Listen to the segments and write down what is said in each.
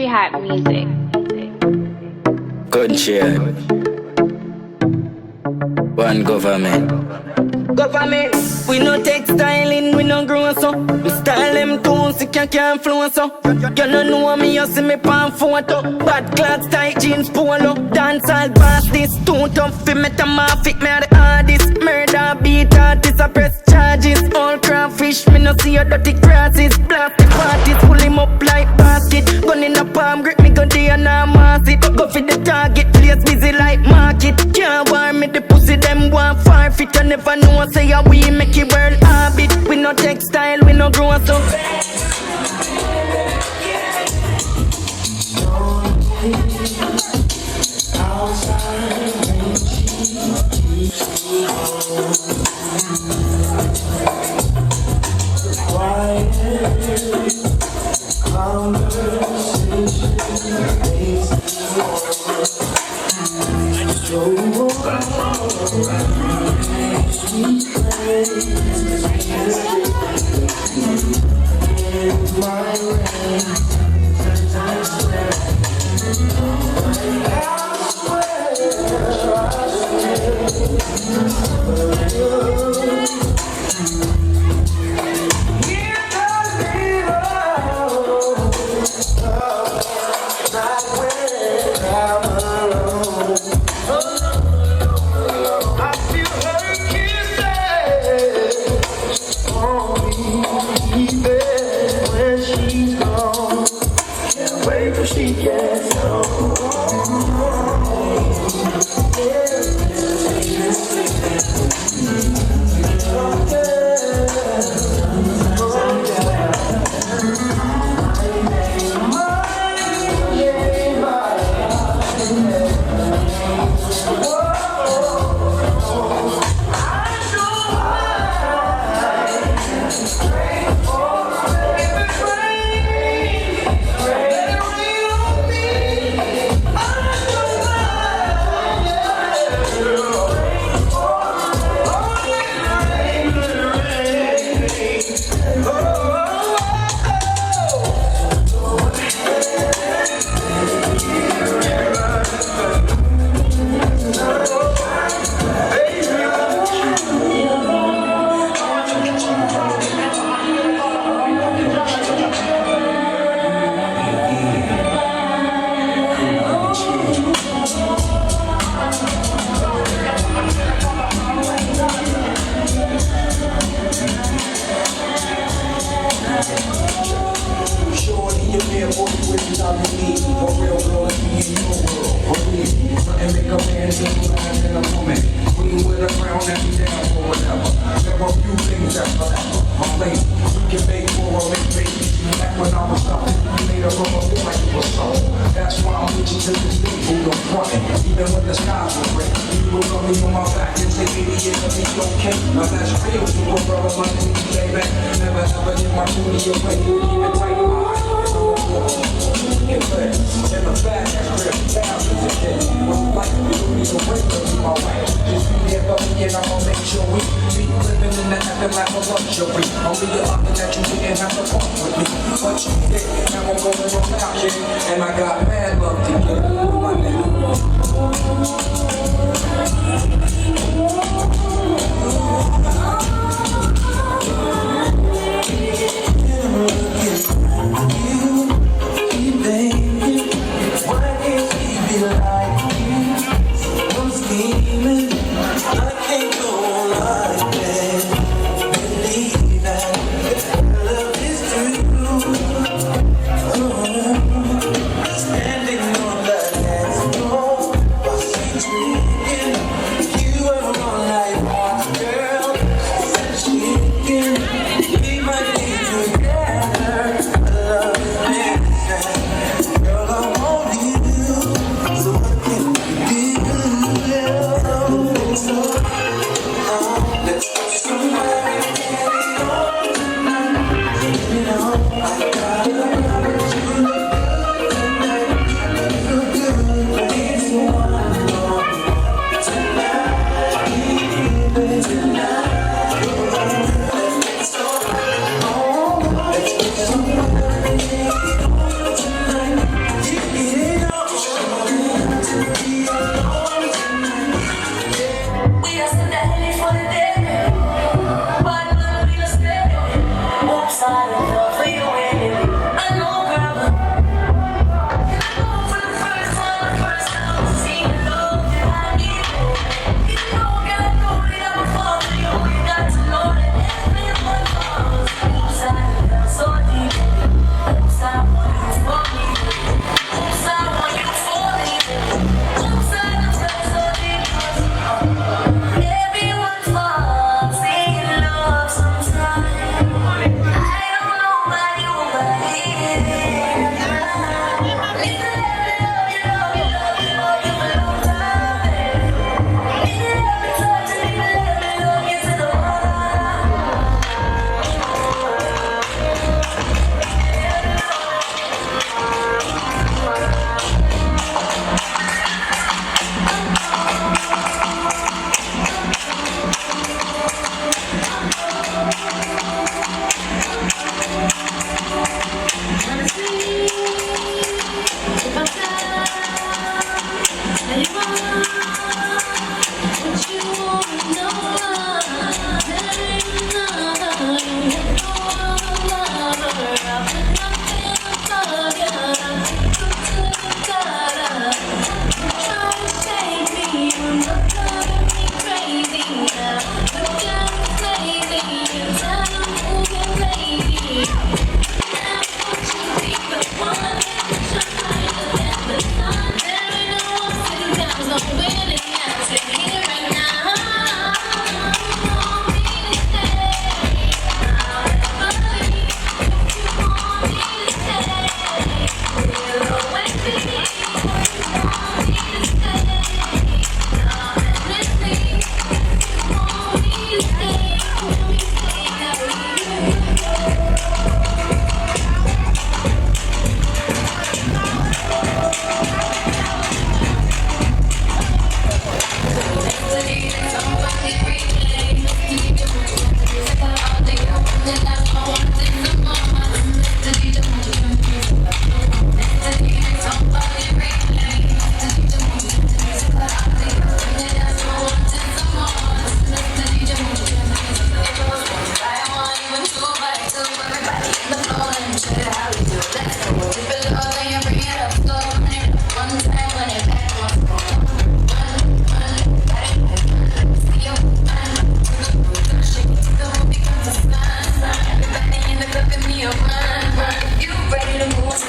Country Hype Music. Country. One government. Government, we no textiling, we no grow so. We style them too sick and can't flow so. You don't know me, you see me pan photo. Bad clothes, tight jeans, polo. Dancehall pass this, too tough for metamorphic. Me are the hardest, murder beat artist, I press charges. All crawfish, me no see your dirty crosses. Plastic parties, pull him up like basket. Gun in a palm, grip me gun there and I mass it. Go for the target, place busy like market. Can't warm me, the pussy them want far fit. You never know, say how we make it world habit. We no textile, we no grow so. And I got mad love to love.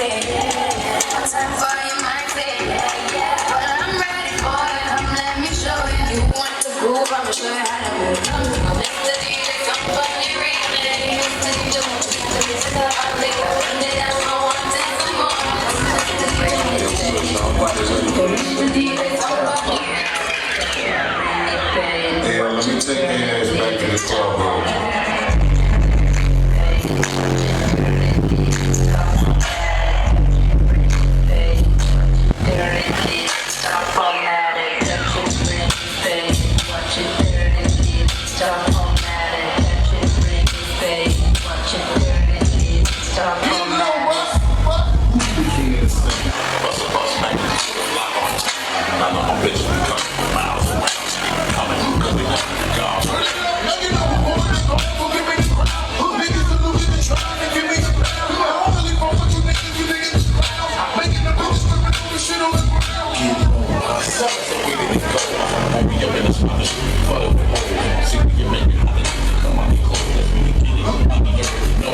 thing. One time for you, my thing. Well, I'm ready for it. Let me show you. You want to groove? I'ma show you how to move. Let the DJ come for the replay. Yeah, let me take their ass back to the club, bro.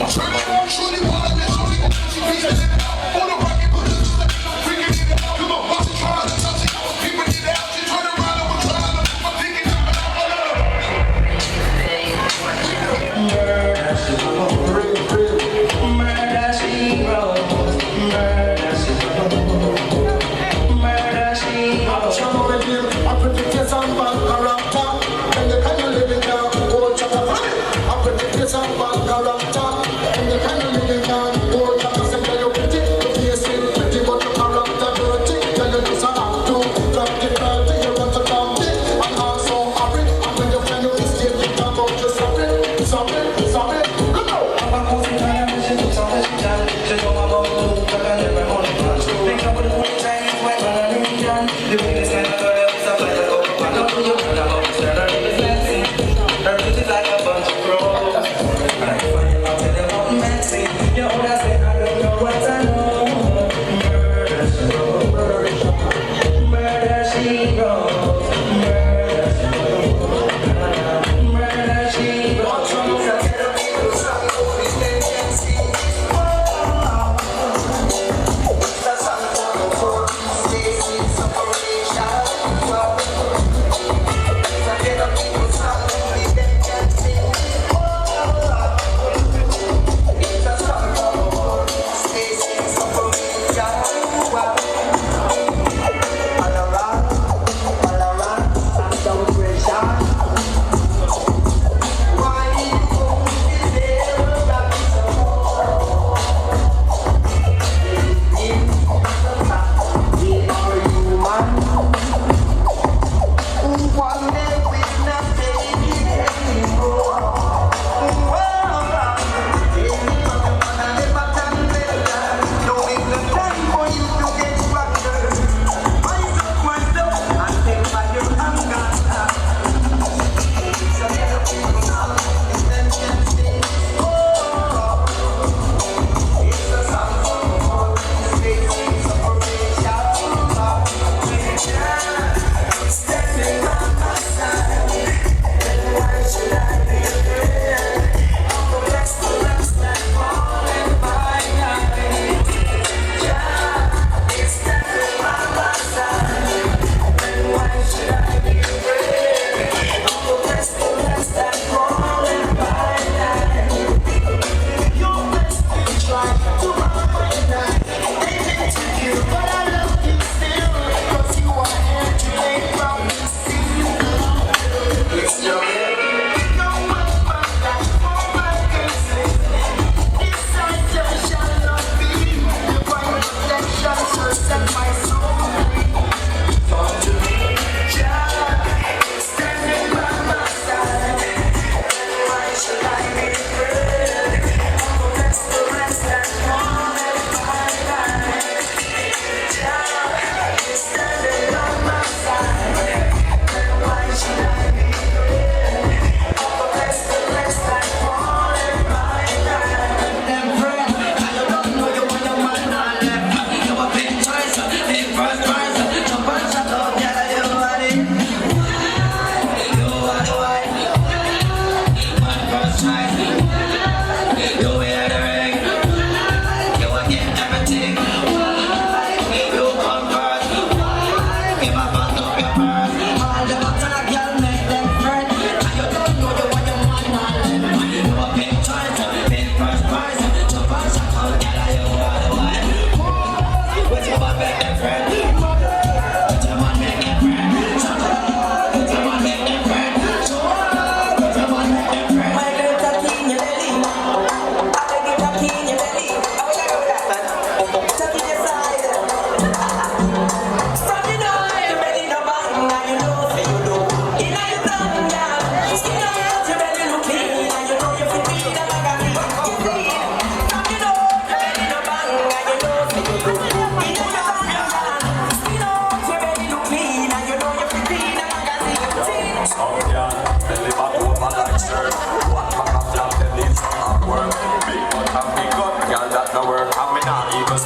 Sorry,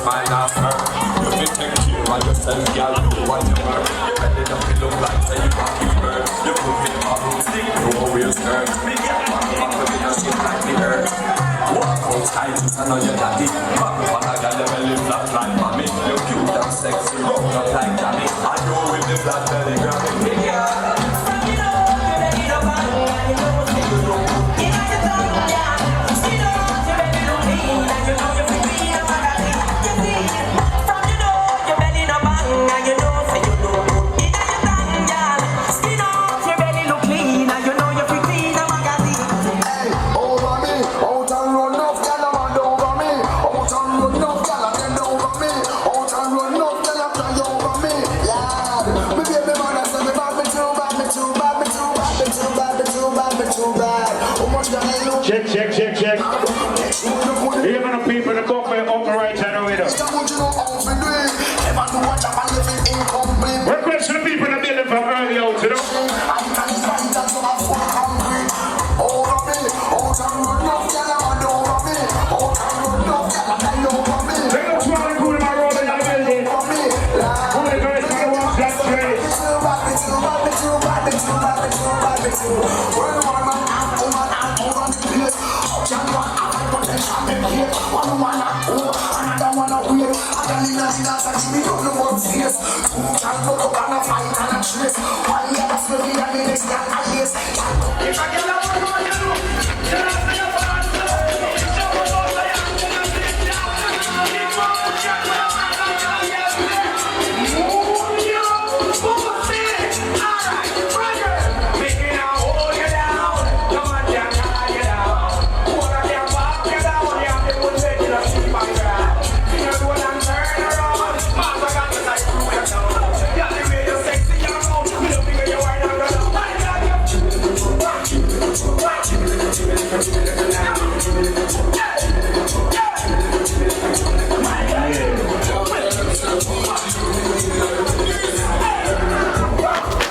mine after. You fit take care of yourself, girl, do what you work. You belly don't feel look like say you can't give birth. You could be a stick, no real skirt. Big girl, back up in your shit like the earth. Walk outside, I know your daddy. Back up on a girl, your belly flat like mommy. You cute and sexy, round up like Johnny. I know with the flat belly, grab it, big girl. Check. Even the people in the buffet up right and away. Request to the people in the building from early out, you know? Take a swallow and cool in my road in the building. Who the guys gonna watch that trace?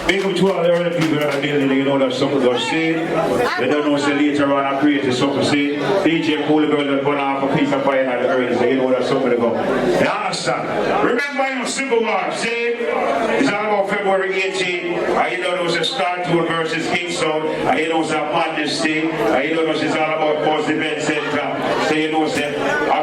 Big up to all the early people that are building, you know that something got seen. They don't know say later on I created something seen. DJ Cool Girl that gonna have a piece of pie at the early, so you know that something to go. You understand? Remember your Civil War, see? It's all about February 18th. And you know there was a Star Tour versus Kingston. And you know it's a Madness thing. And you know it's all about Post Event Center. So you know it's a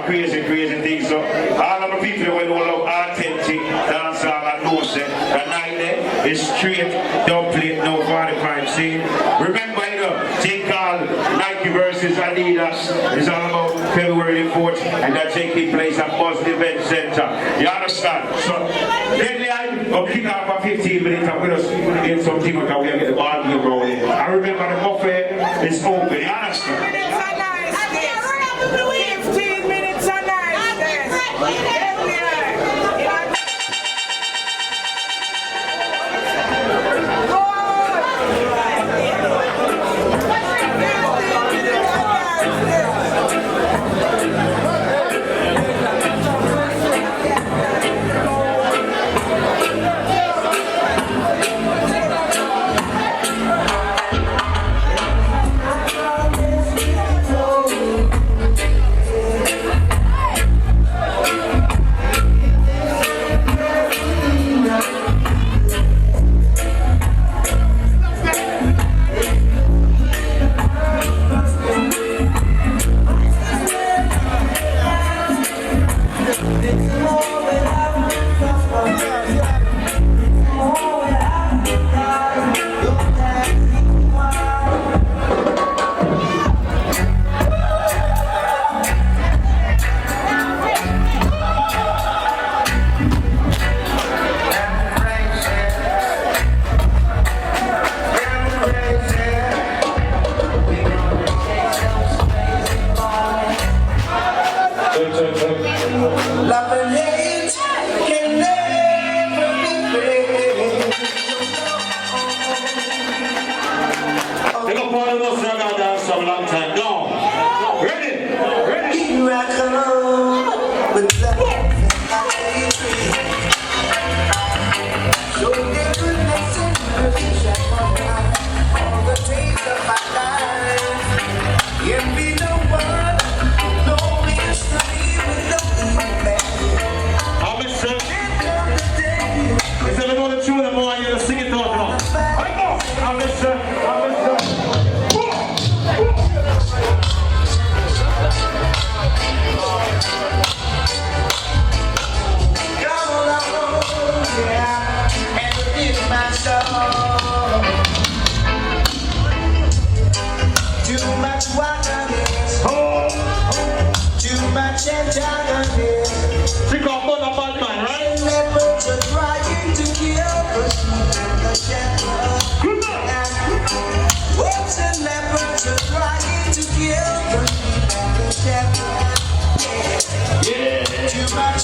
crazy thing. So all of the people that will love authentic dancehall and know say the night there is straight, don't play no 45 scene. Remember, you know, take all Nike versus Adidas. It's all about February 4th, and that taking place at Buzz Event Center. You understand? So, then I will kick off for 15 minutes. I'm going to get something because we get the ball game rolling. I remember the buffet is open. You understand? 15 minutes a night.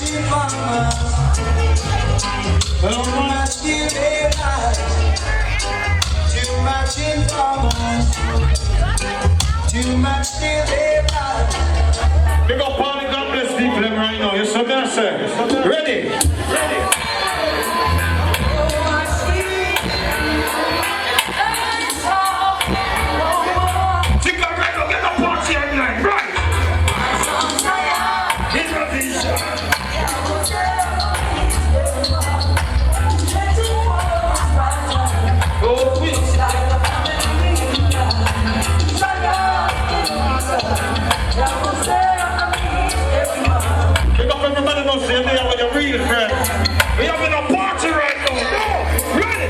matching farmers. Too much still daylight. Too much in farmers. Too much still daylight. Big up all the God bless people them right now. You're something I say. Ready? Ready. We having a party right now. No, ready?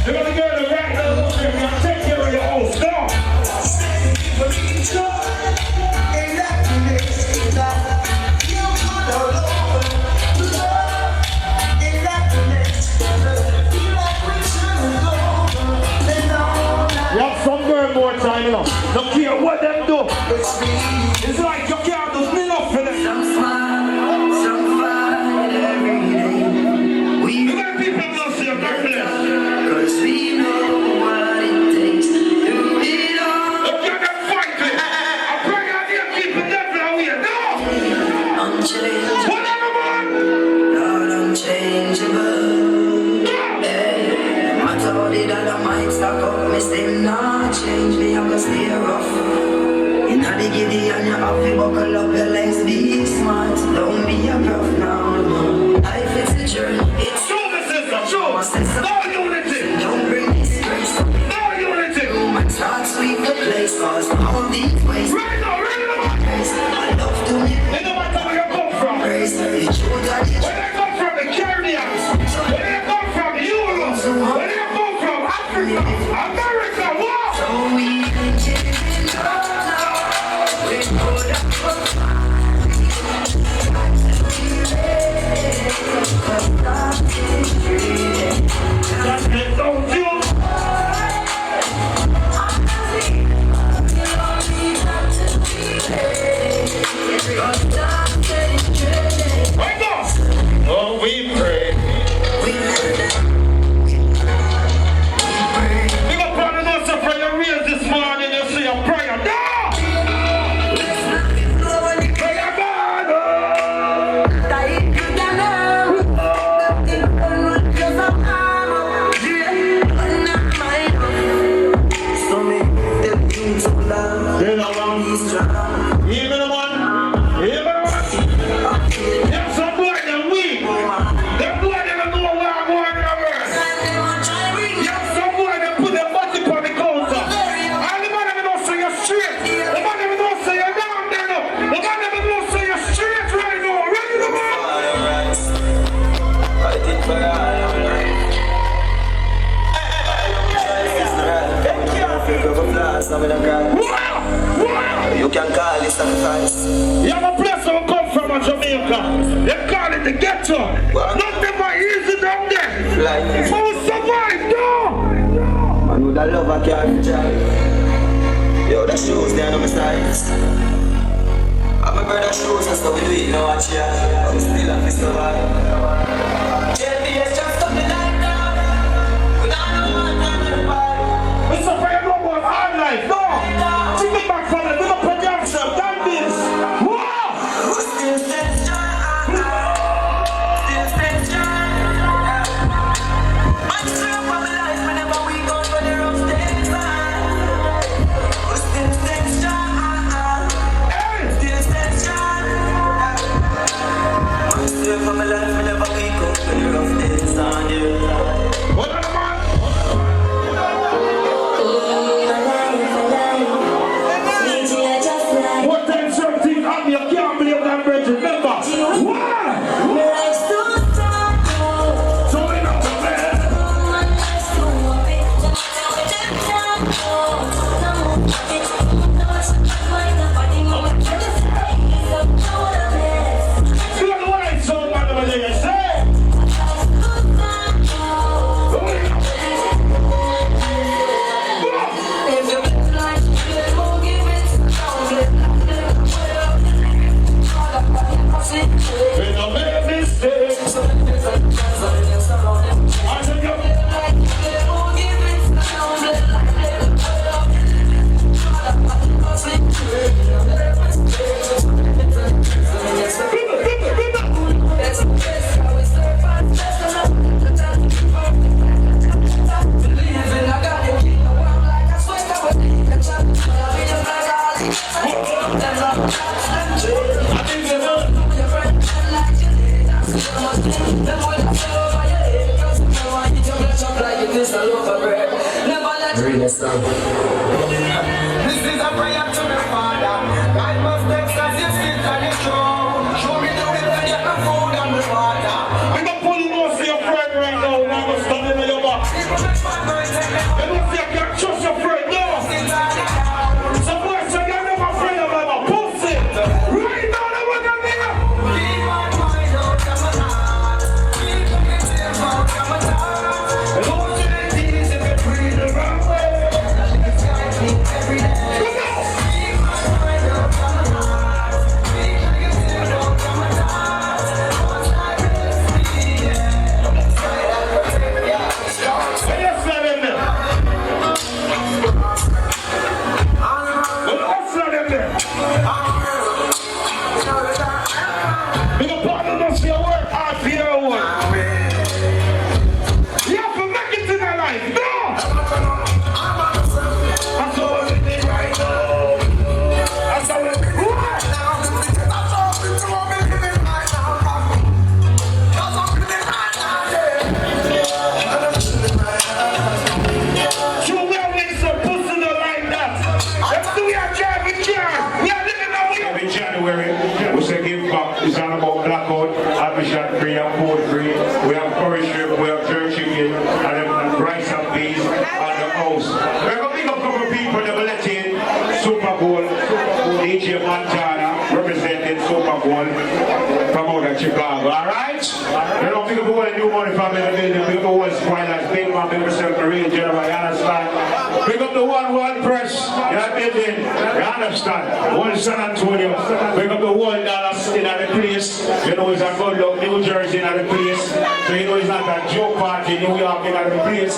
You're gonna go to the right now. You're gonna take care of your own stuff. More time, you know. Don't care what them do. It's like you can't do enough for them. Some fight every day. We let people know see your darkness. Cause we know what it takes to do it all. Don't get them fighting. I pray out here, keep the devil away. No! Unchangeable. Whatever, man! Lord, unchangeable. Stack up, me still not change me, I'm gonna stay rough. In the giddy and you have to buckle up your legs, be smart, don't be a bluff now. Life is a journey, it's show the system, show! No unity! Don't bring disgrace. No unity! Too much hard sweep the place, cause all these ways. Right now, right now! I love to live. They know what where you come from. Praise the truth that Where they come from, the Caribbeans. Where they come from, Europe. Where they come from, Africa. America, wow! So we can give it all now. We put up a don't you? Right now! Oh, we pray. Big up on the notes of prayer reels this morning. You see a prayer. No! Prayer God! Even the one. There's some boy that weak. Them boy that don't know where I'm going over. There's some boy that put their body on the counter. And the man never know say you're straight. The man never know say you're down there now. The man never know say you're straight right now. Ready to go? You can call it sacrifice. You have a place where we come from in Jamaica. They call it the ghetto. Nothing but easy down there. Like So we survive, no! man with a love I can't try. Yo, the shoes they are no mistakes. I'm a brother shoes and so we do it now watch ya. I'm still a fist of JBS just up the light now. We don't know what time to buy. We suffer you know about hard life, no! Take it back from it, we don't put yourself, that means, wow! Still stand strong. Still stand strong. I'm still from my life whenever we go for the rough days. Still stand strong. Still stand strong. I'm still from my life whenever we go for the rough days. This is a prayer to the Father. I must exercise His gift and His throne. Show me the will and get the food and the water. I'm gonna pull you off your friend right now. I'm gonna stand in your back. You don't say I can't trust your friend, no. Some boys say you're never friend of mine, pussy. Right now, I want to be up. Keep my mind out of my heart. Keep my tears out of my heart. And all to the things if you breathe the wrong way. Every day. Keep my mind out of my heart. Keep my tears out of my heart. What's my destiny? And let's let them there. Let's let them there. Big up partner, don't see your work hard for your work. You have to make it in their life. No! That's all we need right now. That's all we need right now. So we are making some pussy like that. Let's do our job, we can. We are living our way. In January, we say give back. It's all about blackout, admission free, and food free. We have curry shrimp, we have jerk chicken, and rice and beans, and the house. We're going to pick up a couple of people that will let in Super Bowl, DJ Montana, representing Super Bowl from out of Chicago, alright? You know, pick up all the new money from the building, pick up all the spoilers, big man, big myself, Marine General, you understand? Pick up the one press, you building, you understand? One San Antonio, pick up the $1 in the place, you know it's a good luck, New Jersey in the place, so you know it's not a joke party, New York in the place,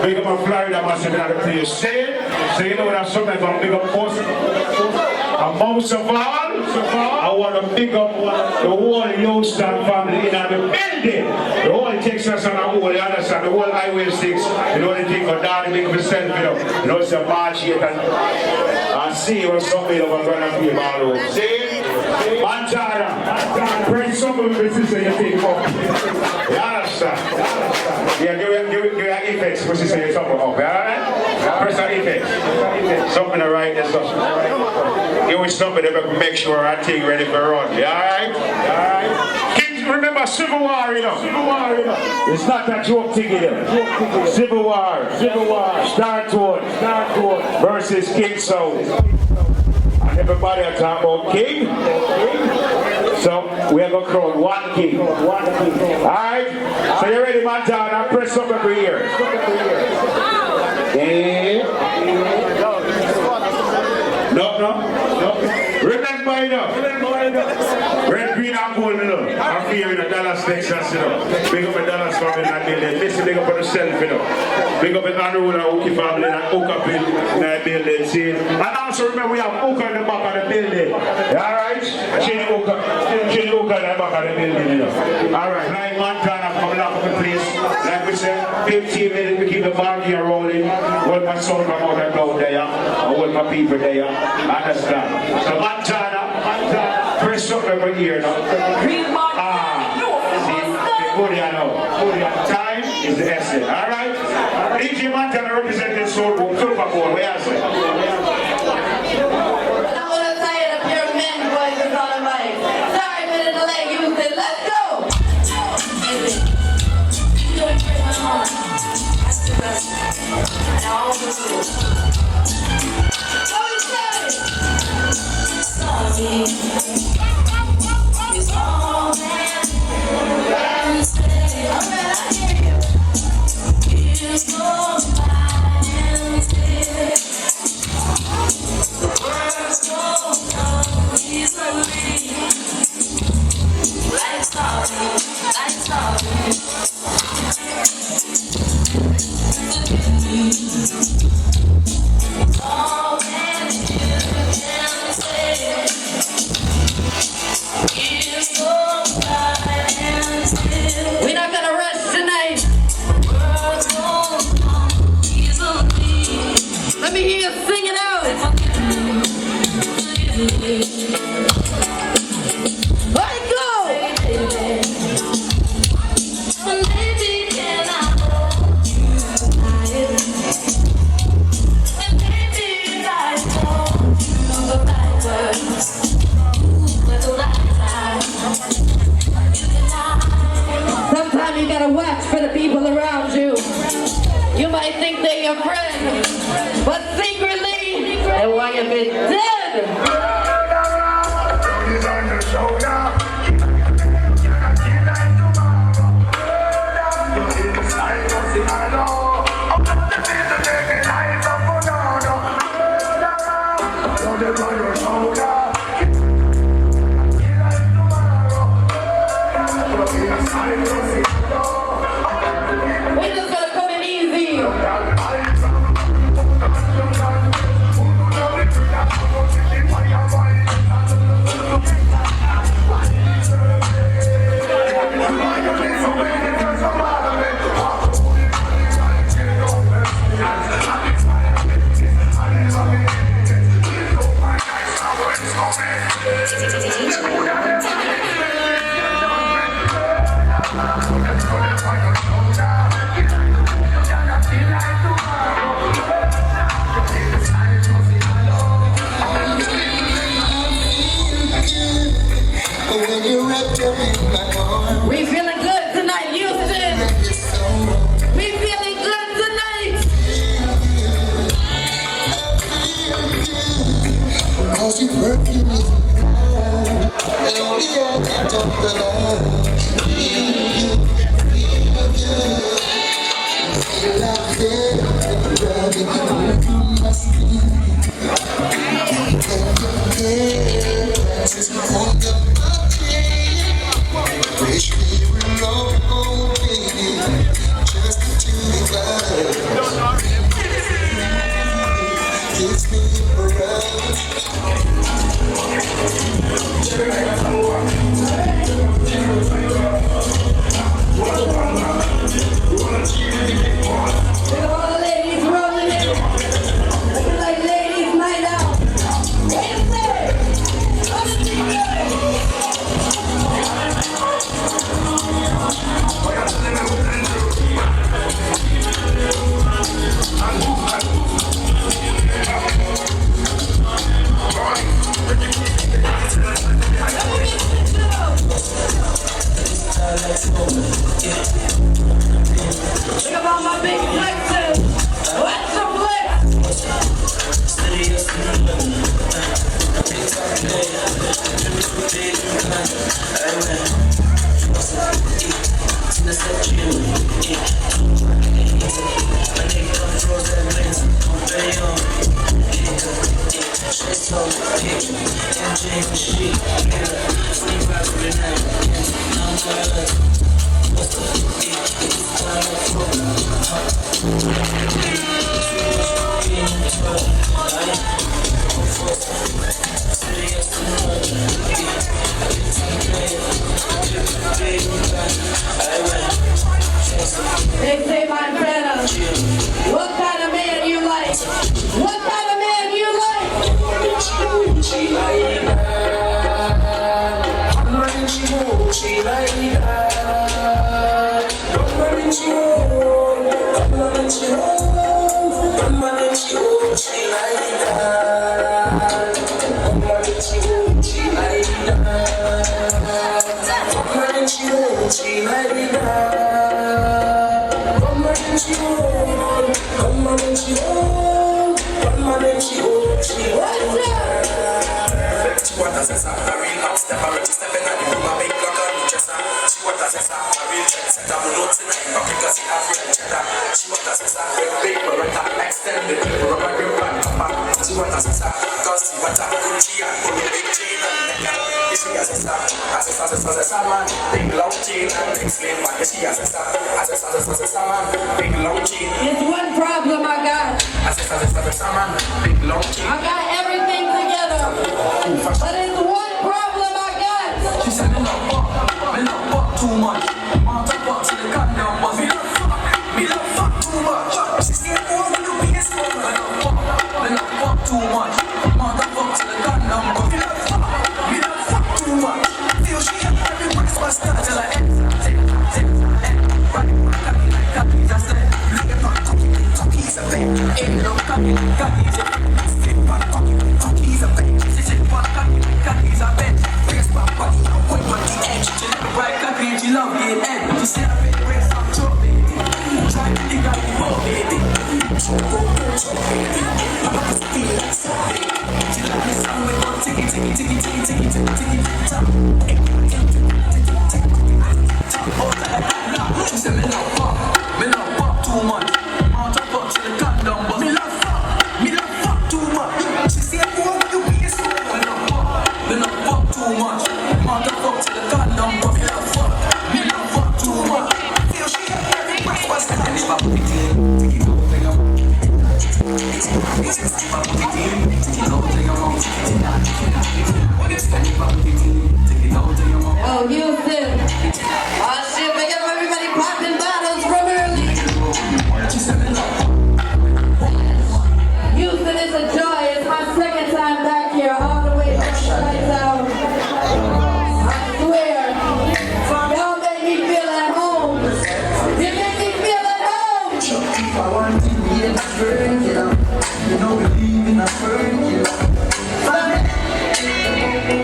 pick up a Florida massive in the place, say it? So you know what I'm something from big up most. And most of all, I want to pick up the whole Youngstown family in the building. The whole Texas and the whole, you understand, the whole Highway 6, you know the thing, but down the big percent, you know, it's a march here and see what's something that we're going to be about. See? Montana, press something with this and you think, oh, you understand? Yeah, give your effects, what you say, something up, alright? Press the effects. Something to write this up. Give me something that make sure our thing ready for run. You alright? Kings, remember Civil War, you know. It's not a joke thing, you know. Civil War. Star Tone versus King Soul. And everybody are talking about King. So we are going to crown one king. Alright? So you ready, Montana? Press up every ear. No. Remember, you know. Red, green, and gold, you know. I'm here in Dallas, Texas, you know. Big up the Dallas family in that building. Listen, big up for yourself, you know. Big up the Andrew and Oki family and Oka in that building, see. And also remember, we have Oka in the back of the building. Alright? Chili Oka in the back of the building, you know. Alright, like Montana coming up with the place. Like we said, 15 minutes to keep the bar here rolling. Hold my son from out and down there. Hold my people there. Understand? So Montana, press up every ear now. Good, you know. Time is the essence. Alright? DJ Montana representing Super Bowl. Where is it? It's all that you say. You go by and say the words go down easily. Like sorry. All that you can say. We're not gonna rest tonight. Let me hear you sing it out. You might think they're your friend, but secretly, they want you to be dead. We're just gonna cut it easy. We feeling good tonight, Houston. We feeling good tonight. Cause you perfume me, and only I can talk about you. Like that, rubbing through my skin. Since you hold up my chin, wish we were alone, baby, just the two of us. Kiss me around. Look at all the ladies rolling in. Looking like ladies night out. Wait a minute. Think about my big flexes. What's the flex? They say, my friend, what kind of man you like? What kind of man you like? It's one problem I got. I got everything together, but it's one problem I got. She said, me love fuck too much. Want to fuck to the goddamn bus. Me love fuck too much. She said, oh, we do be a school. Me love fuck too much. Want to fuck to the goddamn bus. Me love fuck too much. Feel she have every breakfast till I end. Just say, look at my cookies a bit. Ain't no cookies a bit. Cookies a bit. Cookies a bit. Face my body, point on the edge. She never right cookie, she love it. She said, I been raised on your baby. Try to dig out the more baby. too much. Motherfuck to the goddamn but me love fuck. Me love fuck too much. Feel she got every request was the and if I put it in, take it out, take it out. If I put it in, take it out, take it out. Oh, Houston. Oh, shit, big up everybody popping bottles from early. Houston is a joy. It's my second time back here, all the way from the lights out. I swear. Y'all make me feel at home. You make me feel at home. If I want to be a burn killer, you know we live in a burn killer.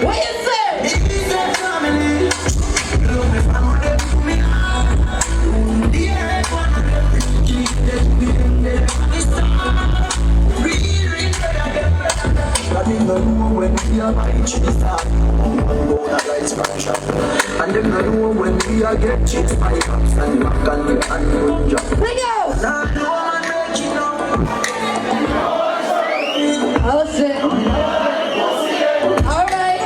What you say? It's a family. Love me family to me now. The earth one of them. Keep them to me and them. Really better. I think no know when we are buying chicks start. I'm going to light smash up. And them no know when we are get chicks by cops and mac and good job. Let go! Now no one make it up. Oh shit. Alright.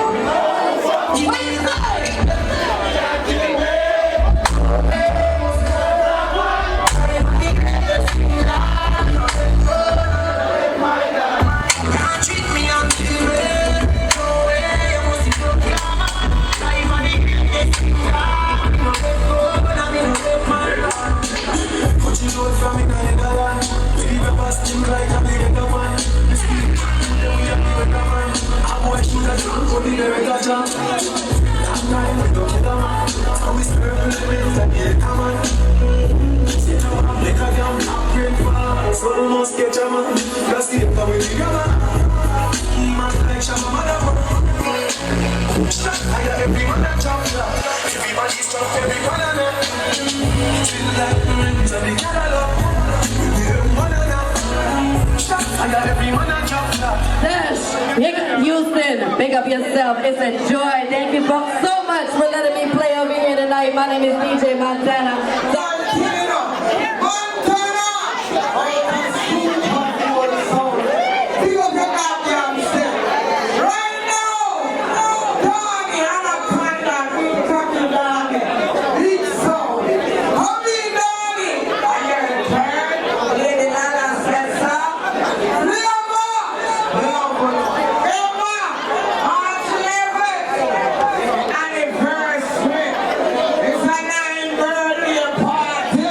What you say? Can't treat me until rain. No way, you must be broken. Life and the greatest thing. No let go, but I'm in love, my God. Put you out from in the Netherlands. Leave your past him like a big man. You speak, then we are the better man. I'm going to the drunk, go the better jam. That time we don't get a man. So we serve the limits and get a man. See now I'm like a damn upgrade fan. So we must get a man. That's the end of the big man. He man like Shabba Mother. Shot fire, everyone that jump shot. Everybody stop, everyone on it. Feel like the rings of the catalog. Everyone on it. Shot fire, everyone that jump shot. Dash, big up Houston, big up yourself. It's a joy. Thank you folks so much for letting me play over here tonight. My name is DJ Montana. It's a 9 birthday party.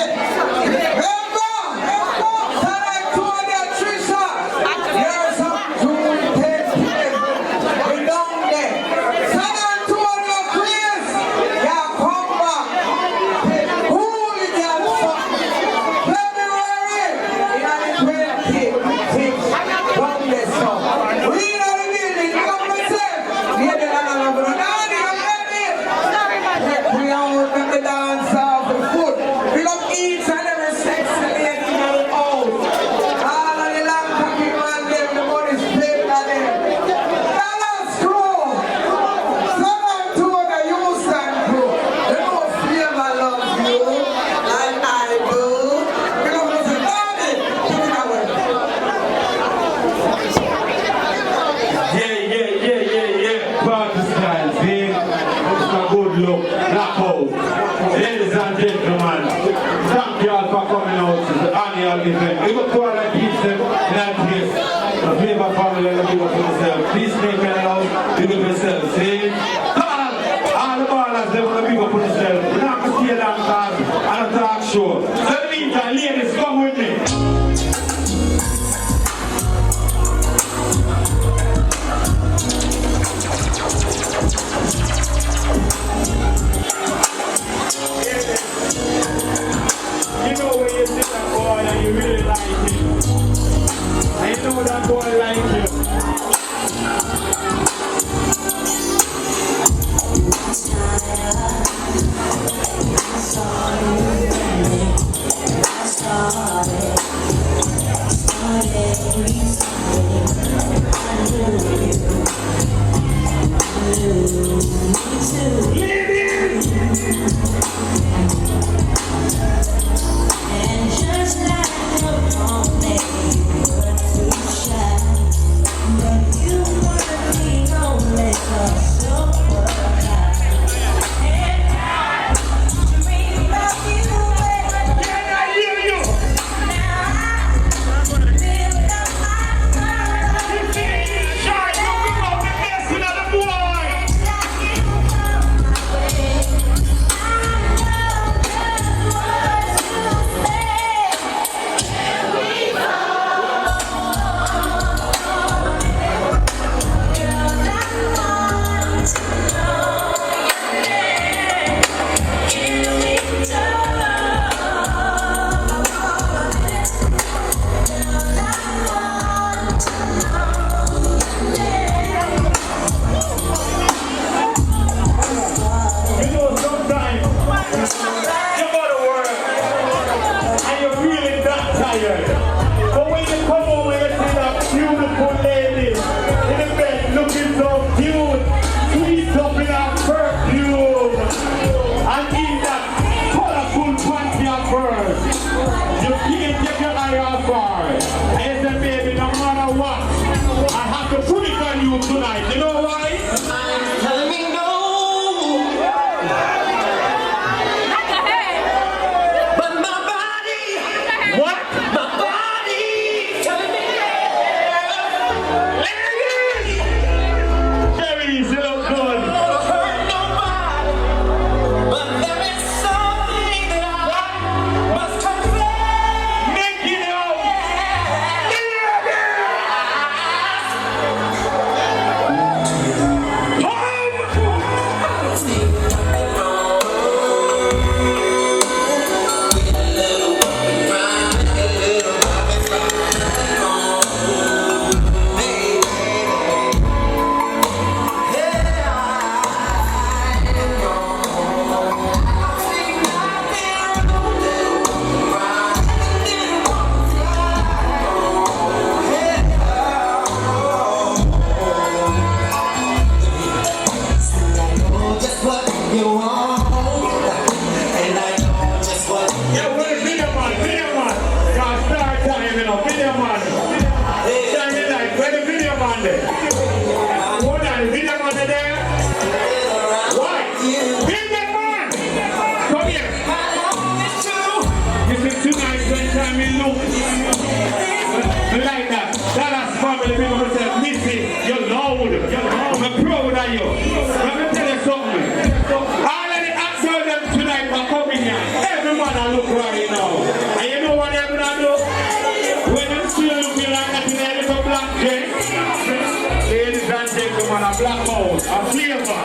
Black Hole, a flavor.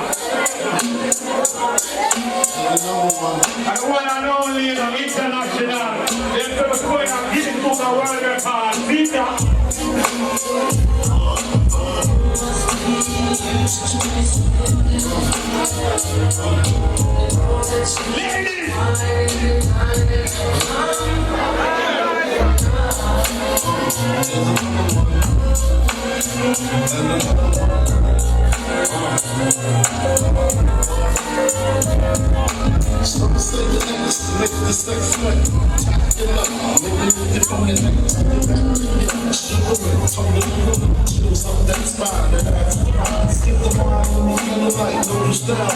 And one and only international. They're going to put a Guinness Book of World Record. Vita. Ladies! Some say the niggas make the sex sweat. Tack it up, make me get from the niggas. Take it back, turn it up, chills up that spine. Skip the mind when you feel like no style.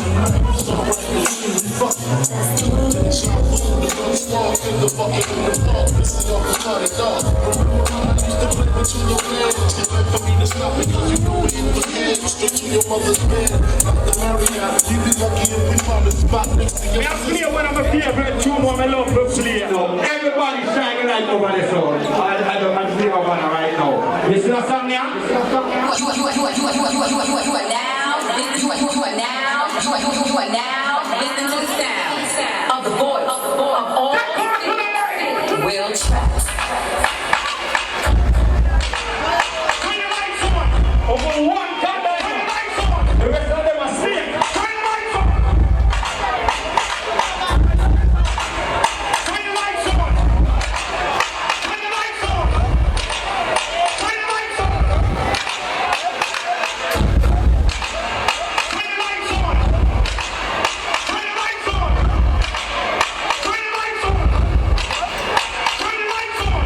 So right, you should be fucking. Then shot through the gun squad in the bucket in the park. Missing off the started dog. Remember when I used to play with you, your man. You like for me to stop because you know it in the head. Straight to your mother's bed. Not the Marriott, you be lucky if we found a spot next to your. I'm here when I'm a favorite tune on my love to play now. Everybody shining light over the soul. I don't have to one right now. You see that song now? You are now, you are now listening to the sound of the voice of all Will Tracks. Turn your lights on. Over one cut, turn your lights on. The rest of them are asleep. Turn your lights on. Turn your lights on. Turn your lights on. Turn your lights on. Turn your lights on. Turn your lights on. Turn your lights on. Turn your lights on.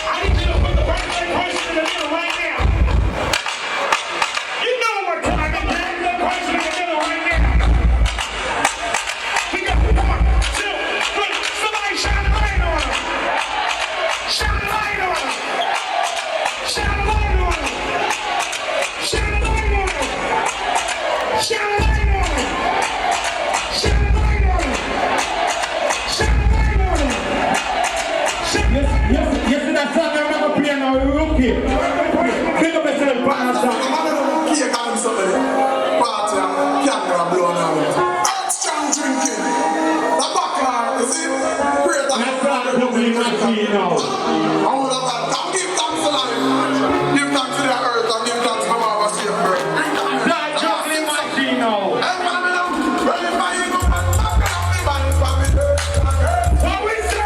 I need you to put the person in the middle right now. You know what time it is. The person in the middle right now. We got 1, 2, 3. Somebody shine a light on him. Shine a light on him. Shine a light on him. Shine a light on him. Shine a light on him. Shine a light on him. Shine a light on him. Yes, that song I remember playing now, Rookie. Think of yourself, partner song. I'm gonna kick on somebody. Party, camera blown out. Earth strong drinking. The background, you see? Great. That's not a lovely machine now. I want to give thanks to life. Give thanks to the earth and give thanks to my mama, she and bird. That juggling machine now. Hey, man, ready for you, go back, man, for me. What we say?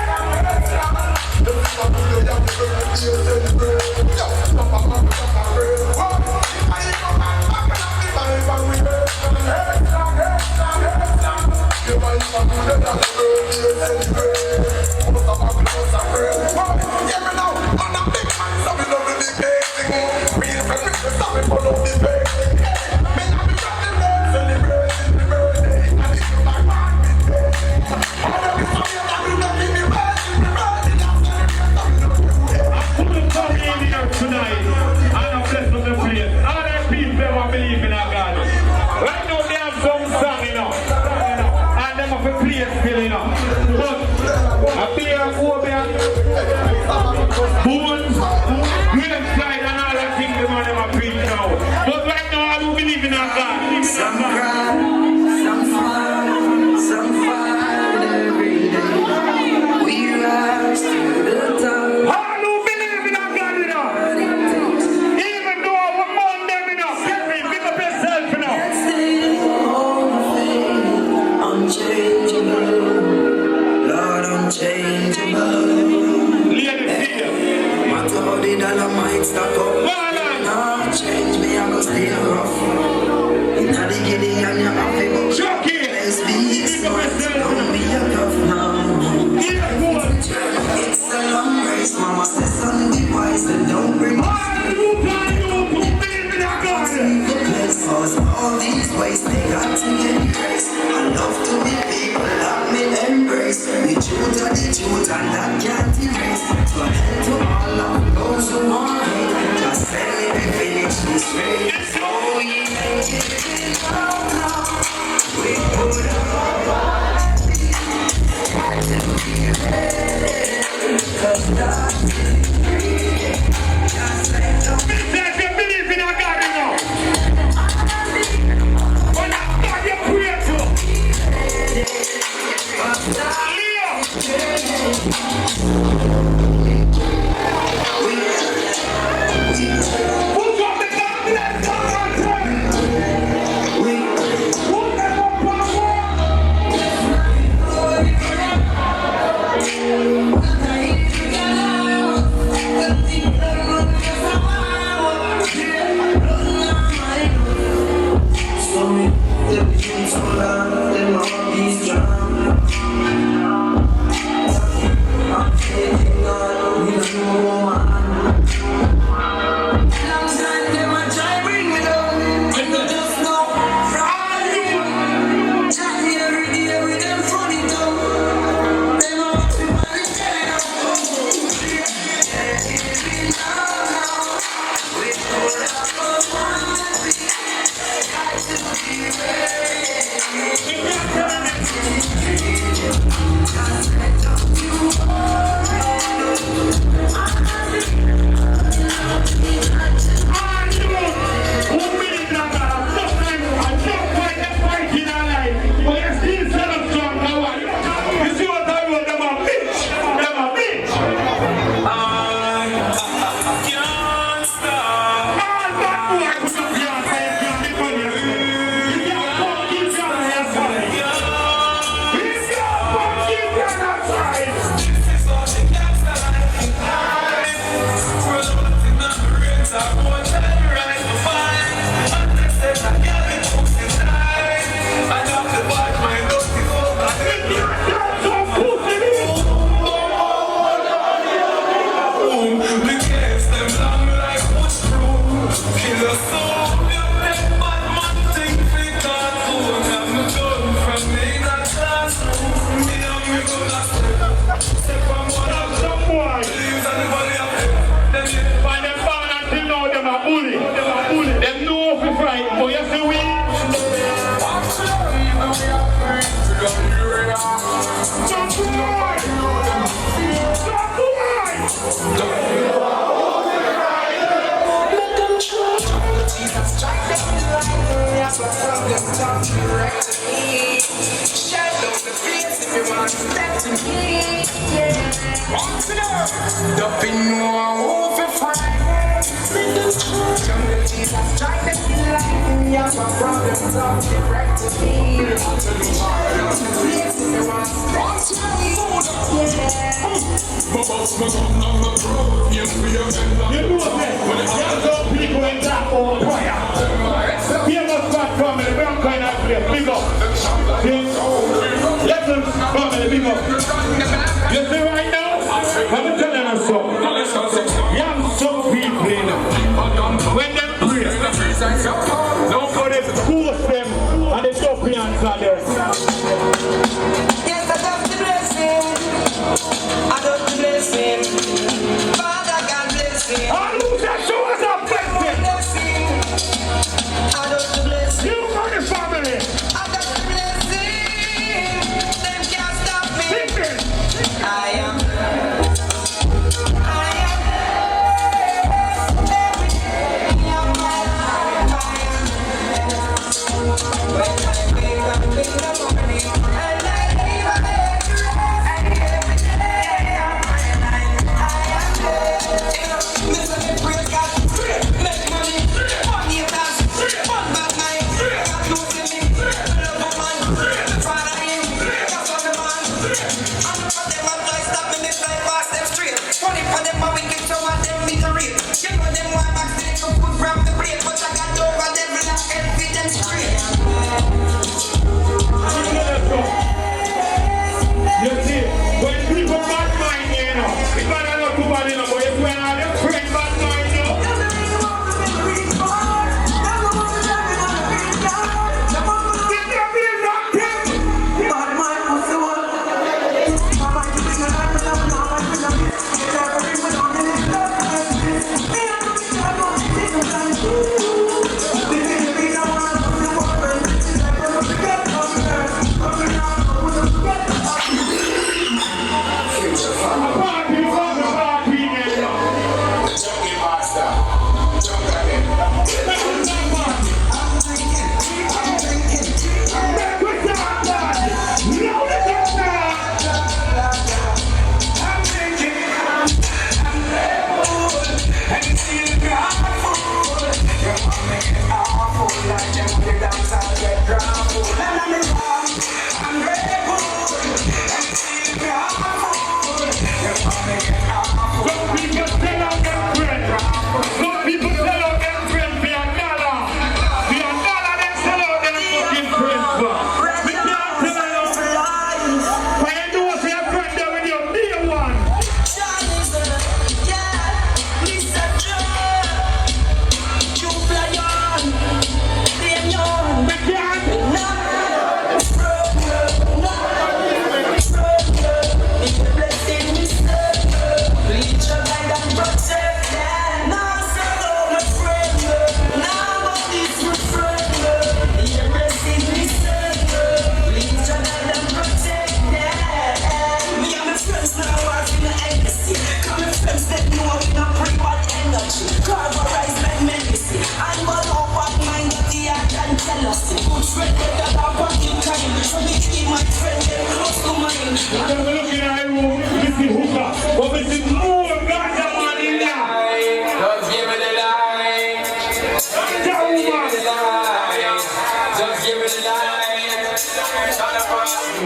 believe in a God, you know. But that God you pray to. Put up the confidence, put them up on the wall.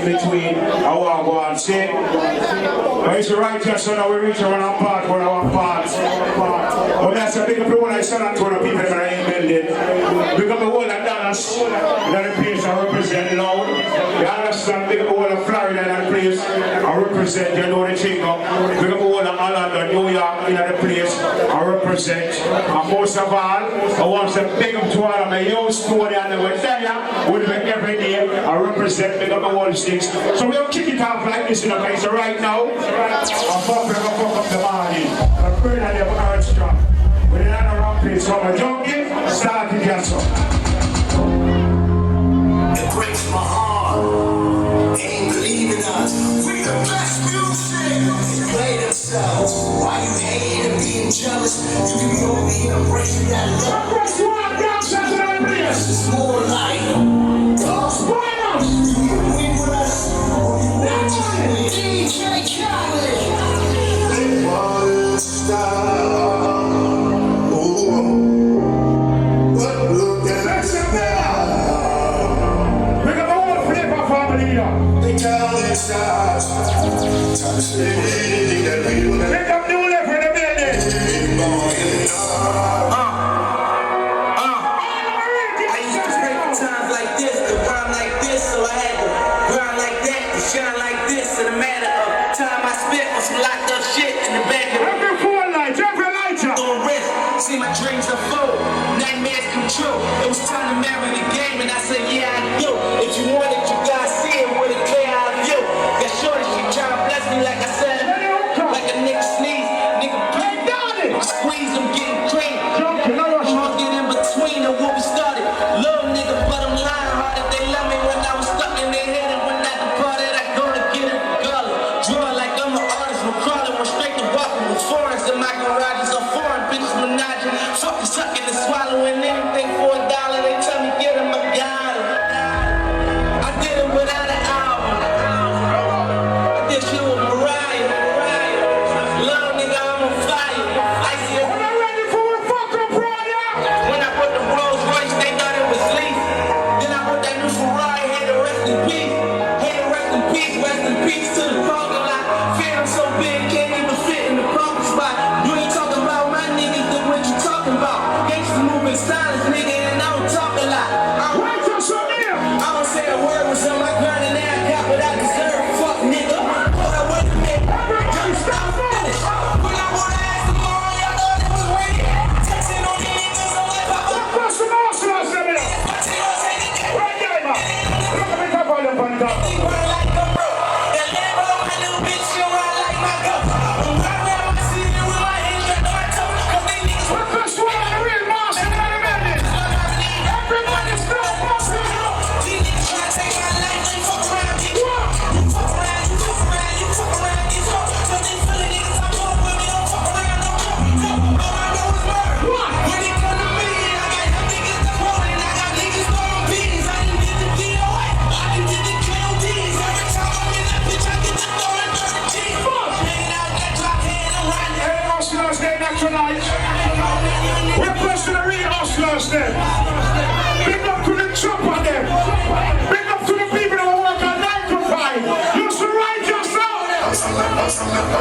Between I want to go and say, but it's right here, so now we reach around our part, one of our parts. But that's a big people like San Antonio people that are in building. Big up the whole of Dallas, that the place I represent loud. You understand? Big up the whole of Florida, that place I represent, you know the thing up. Big up the whole of Orlando, New York, in the place I represent. And most of all, I want to big up to all of my young story and we're there with me every day. I represent big up the whole sticks. So we'll kick it off like this in the place. So right now, I'm fuck up the morning. I'm pretty that you have earth strong. We're in a wrong place. So I'm a junkie, start to get some. It breaks my heart. They ain't believing us. We the best music. They play themselves. Why you hating and being jealous? You can be over here embracing that love. Press one, down, seven, This is more like God's finals. You can win with us. That's right. DJ Khaled. They want to stop. But look at us now. We're going to all flip our family here. They tell themselves. Time to say anything that we will Make up new left in the building. Shine like this in a matter of time I spent on some locked up shit in the back of Every phone light, every lighter. on risk. See my dreams unfold, nightmares come true. It was time to marry the game, and I said, yeah, I do. If you want it, you gotta see it with a clear eye view. Got shorty, she tryna bless me like I said, like a nigga sneeze, nigga bleed. Squeeze, I'm getting cream.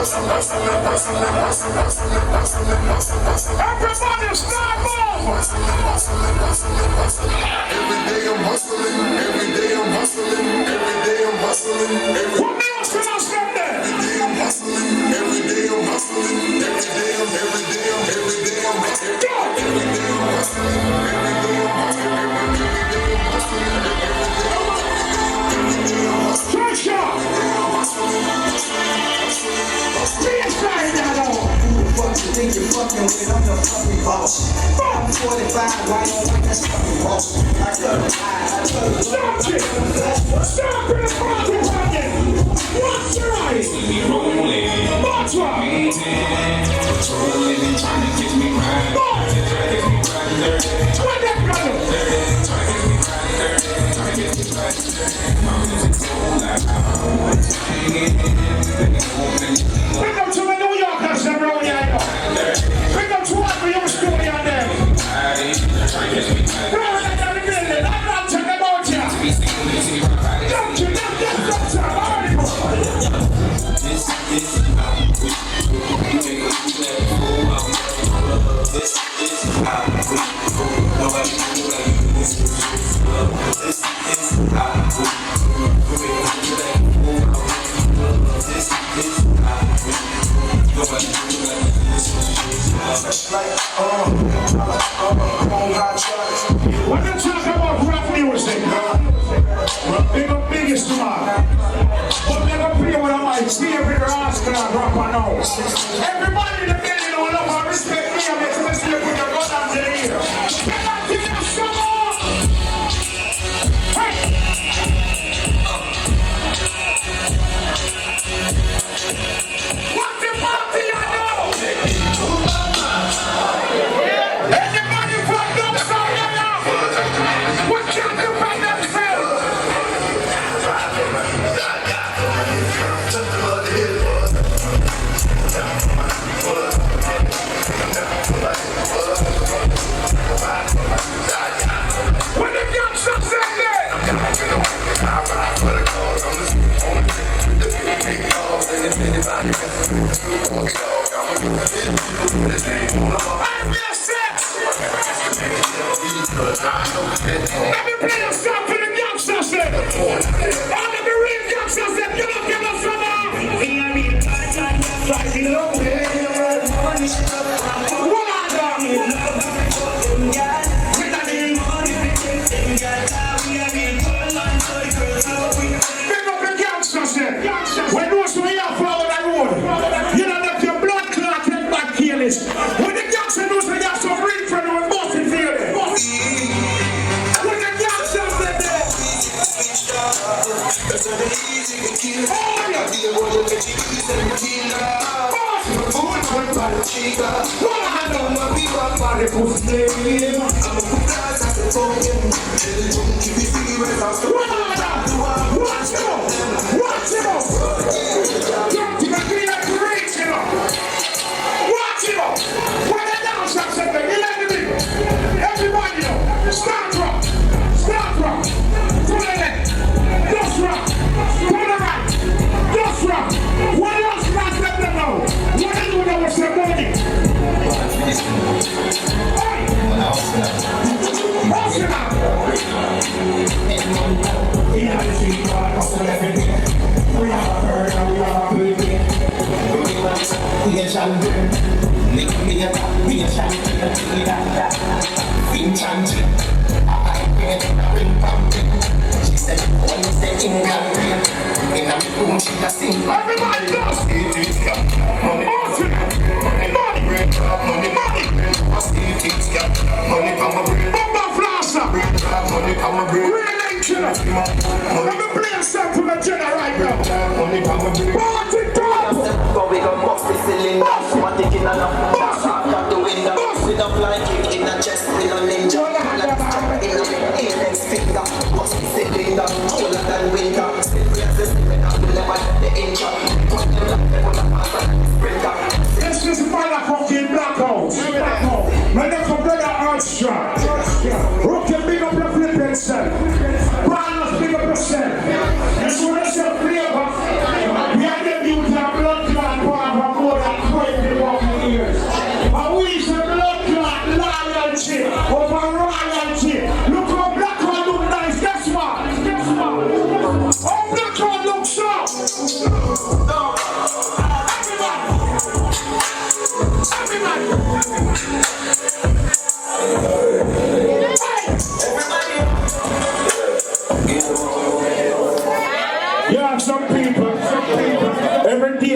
Everybody start moving. Every day I'm hustling, every day I'm hustling, every day I'm hustling, What else can I say there? every day I'm hustling, every day I'm hustling, every day I'm hustling, every day I'm hustling, every day I'm hustling, Straight shot. Stay inside that hole. Fuck you think you're fucking with, I'm the fucking boss. I'm 45, why don't want that fucking boss? I cut a Stop it. Stop it. Stop it. What's your eyes? What's wrong? What that brother? Bring up to the New Yorkers and roll your head up. Bring up to what for your story on them. Bro, I'm not in the building. I'm not talking about you. Don't you know that? When you talk about rap music, big up biggest man. But they don't play with a mic. See every Rashkamar rapper now. Everybody in the building don't love and respect me. I'm especially put your gun on the ear. Can I give you some more? Hey! What's the party I know? Anybody from Dancehall now? What can you find themselves? When the youngsters say let me play a song for the youngsters then. All of the real youngsters then. Give us some more. Big up the youngsters then. When those who are follow the road, you know that your blood clot and back careless. When the youngsters knows they have some real friend who are bossy feeling. When the youngsters are there. Oh, everybody know. Start rock. Start rock. To the left. Just rock. To the right. Just rock. What else not let them know? What do you know what's the money? Hey! What's it up? Everybody goes! Let me play a song for my general right now. Party top! But we gon' bust the cylinder. One taking enough. Out the window. With a fly kick in the chest. We don't ninja. Like a chopper in the index finger. Bust the cylinder. Cooler than winter. Still we have the spirit. I will never let the inch up. Put them like they want to pass like a sprinter. This is motherfucking Blackout. My name from Brother Armstrong. Who can big up your flipping self? Barnes, big up yourself. This one is your flavor. We are the youth and blood clot.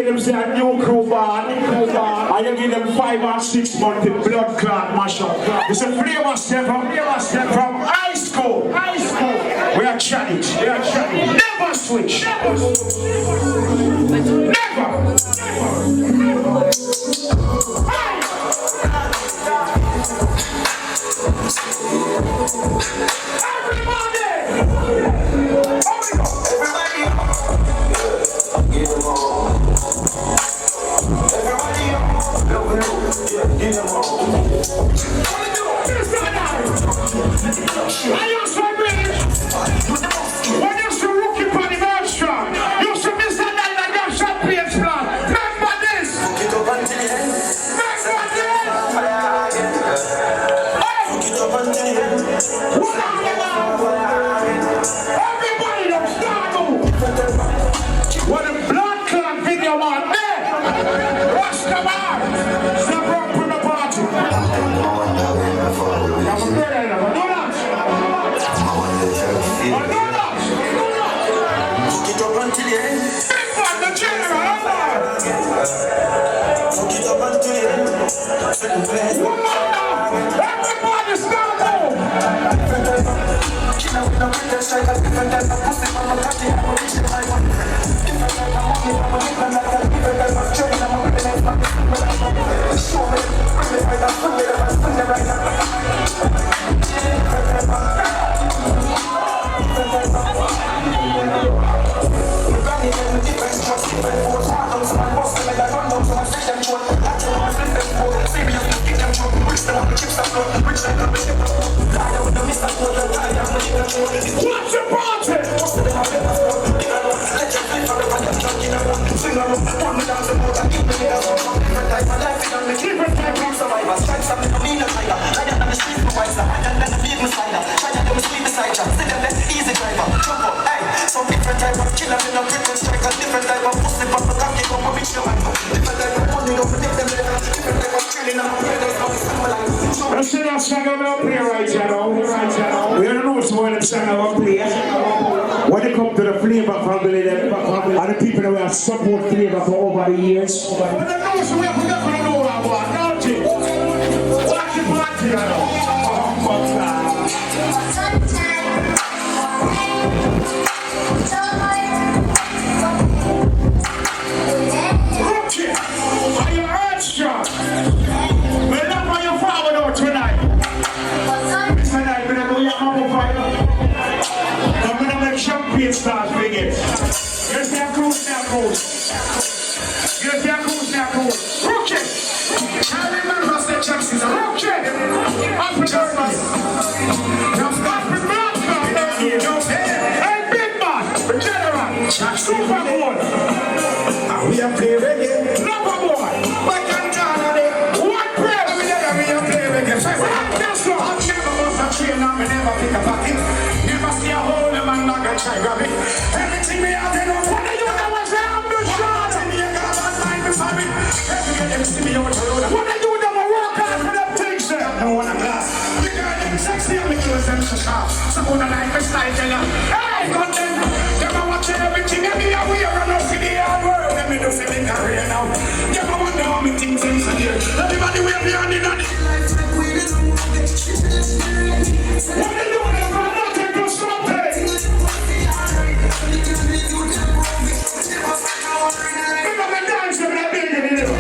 them say a new crew band, and you give them 5 or 6 months in blood clot mashup. It's a flavor step from high school. We are challenged. Never switch. Never. What a blood clot video on there! Rashkamar! Stop rock from the party! Big man, the general, everybody stand up! What's your party? Let's see that song about play right now. We don't know what's going to song about play. When it comes to the flavor family, and the people that we have support flavor for over the years. But the news we have to know about, don't you? Watch the party now. Rookie, are you hurt strong? We're not on your forward out tonight. Tonight, we're going to go your amplifier. I'm going to make champagne stars big it. Yes, they're cool, Rookie! I remember the chances. Rookie! Hey, big man! General! Super boy! We are playing reggae. Number boy! What prayer? We are playing reggae. That's what I'm never must have trained on me, never pick a pocket. Never see a hole, the man not gonna try grab it. Everything we have, they know what they do. That was I'm the shot. And you got a bad mind beside me. Every day they see me out the road. What they do, them a work hard for them things there. No one a glass. The girl them sexy and the kills them so sharp. Some of the life is style tell you. Hey, got them. Them a watching everything. Every year we are running for the hard work. Let me do some in career now. Them a wonder how me things in so here. Everybody will be on the night. What they do, them a nothing to stop it. Remember dance them that big in the middle.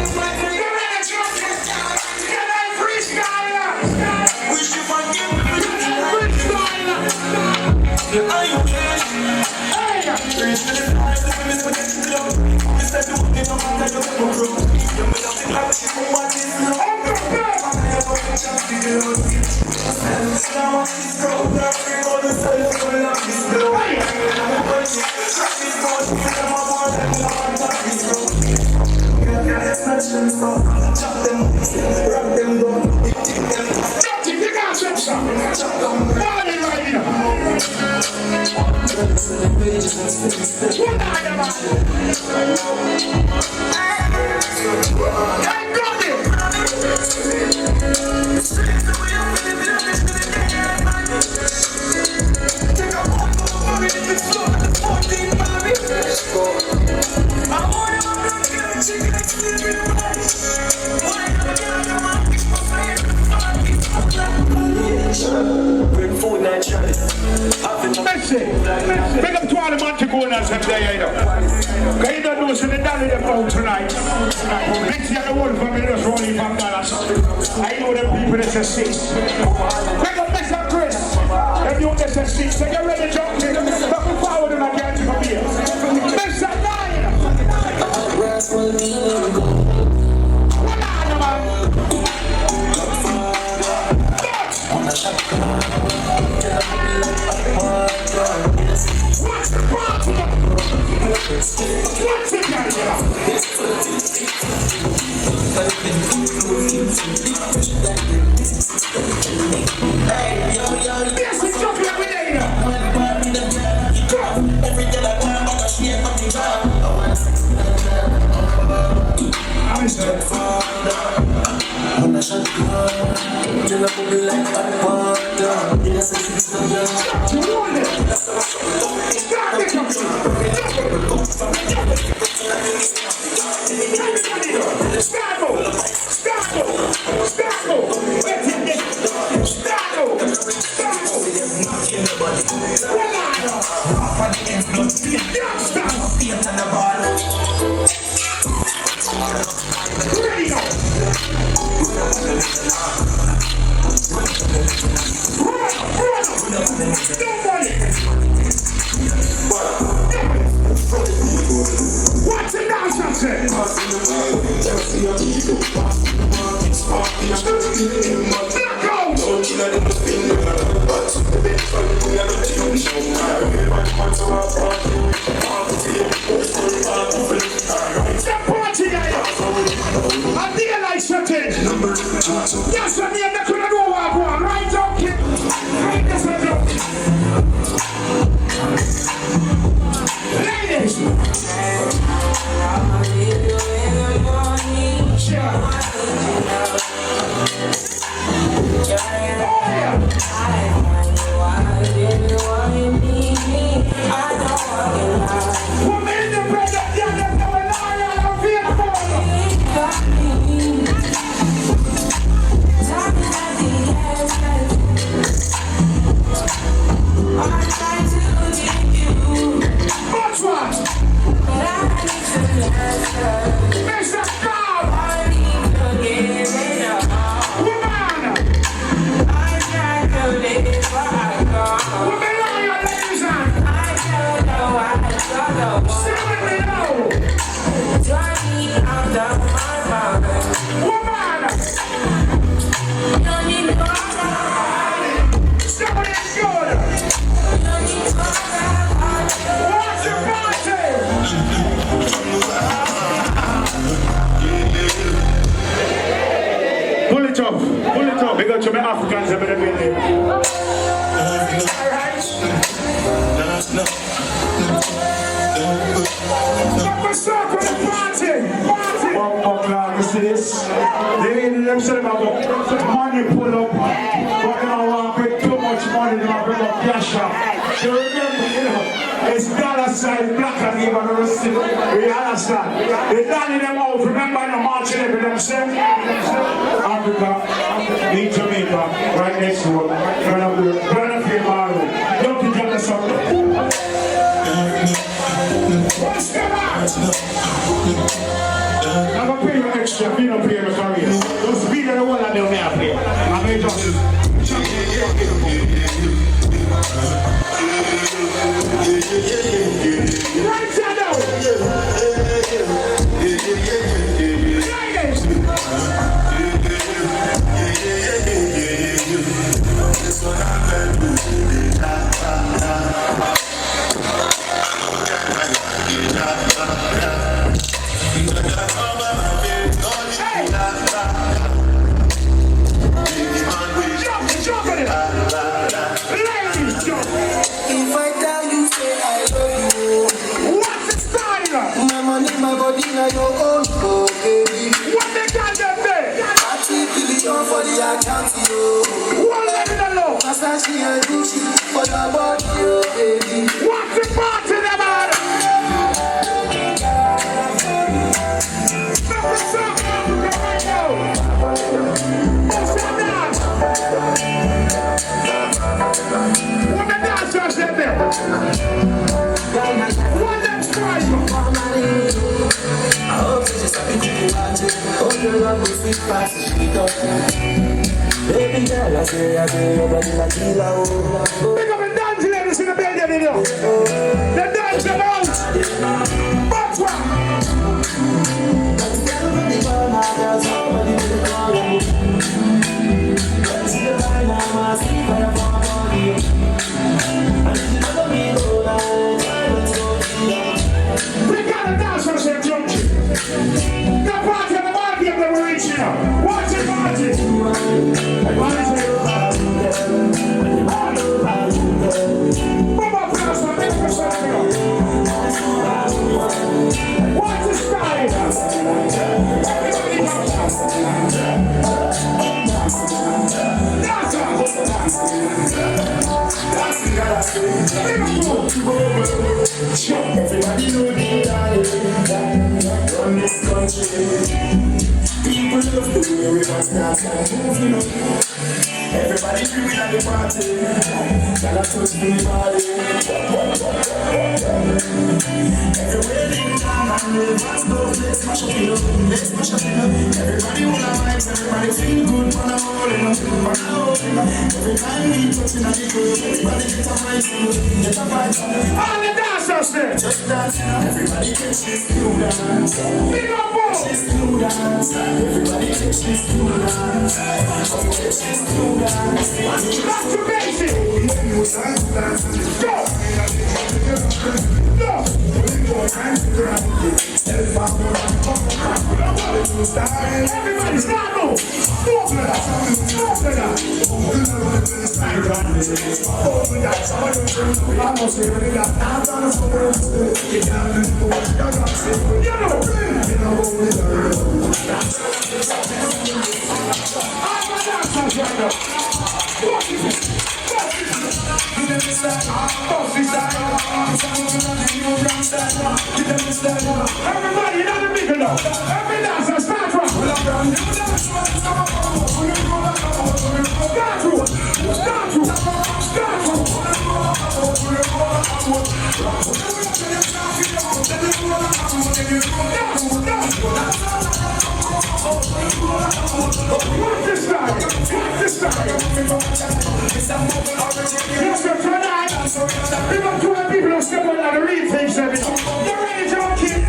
Big up to all the Montagonas up there, you know. Because you don't know, so they done them out tonight. Next year, the whole family just rolling from Dallas. I know them people that's a six. Big up Mr. Chris. Them you that's a six. So get ready, jump in. Looking forward to my guys from here. Mr. Nine. What on, man? What's the problem? What's the yes, it's jumping every day now. Every day I want to share my I'm sorry. What's the nonsense? Yes, I mean, that's what I know what I want, right? Okay. Right, that's what I do. Ladies. I'ma leave you in the morning. Oh, yeah. Put me in the bed, I'm going to feel for What's what? Mr. Cobb! Woman! Woman, are you ladies on? Say what we know! Woman! Somebody's good! What's the party? Pull it up, pull it up. We got to my Africans over the building. What's up for the party? You see this? They need them say about money pull up, but they don't want to bring too much money, they want to bring up cash up. So remember, you know, it's dollar sign black and even the rest of it. We understand. They done them out, remember the marching every them say? Africa, in Jamaica, right next to it. Burn up your model. Don't you get us up there? What's the matter? I'm going to pay you extra, you don't play the career. Don't speed the one that they'll never play. I may just... Right side out! What next time? I hope you just happy to be watching. Hope you're not with sweet past the street up. Baby girl, I say, your body like killer. Pick up the dance ladies in the building, you know. The dance about. But what? We gotta dance for some junkie. The party of the party that we're reaching now. Watch it, party. Move up for us, man. Make us something. Watch the style. Everybody know the darling from this country. People love the way we must dance and move, you know. Everybody screaming at the party. Gotta touch the body. Everywhere they come and move, let's go, let's smash up, you know. Let's smash up, you know. Everybody wanna vibes, everybody feel good, wanna hold it up, wanna hold it up. Every time we touching at the club, everybody get a vibes, you know. Get a vibes on the all the dancers there. just dance, you know. Everybody catch this new dance. Big up, boy. This new dance. Everybody catch this new dance. Catch this new dance. Back to basic. Go. Everybody start move. Move with us. Move with us. Everybody, you know the big enough. Every dancer, start from. Start Watch this style. Watch this style. Yes, sir, tonight. Big up to our people who step on the real things. You ready, junkie?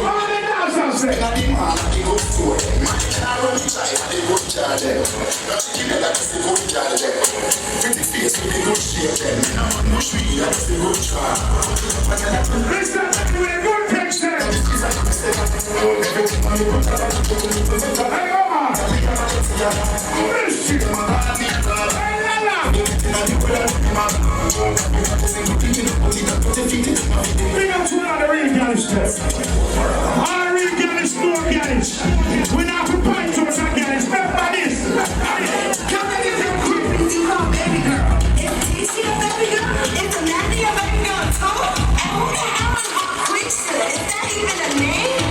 All the dancers say. Listen, with a good picture. Hey, Omar. Listen. Hey, Lala. Big up to all the real gangsters. All real gangsters, no gangsters. We're not prepared to us gangsters. Remember this. Come on, You call baby girl. Is she a baby girl? Is the nanny a baby girl too? And who the hell is Lucretia? Is that even a name?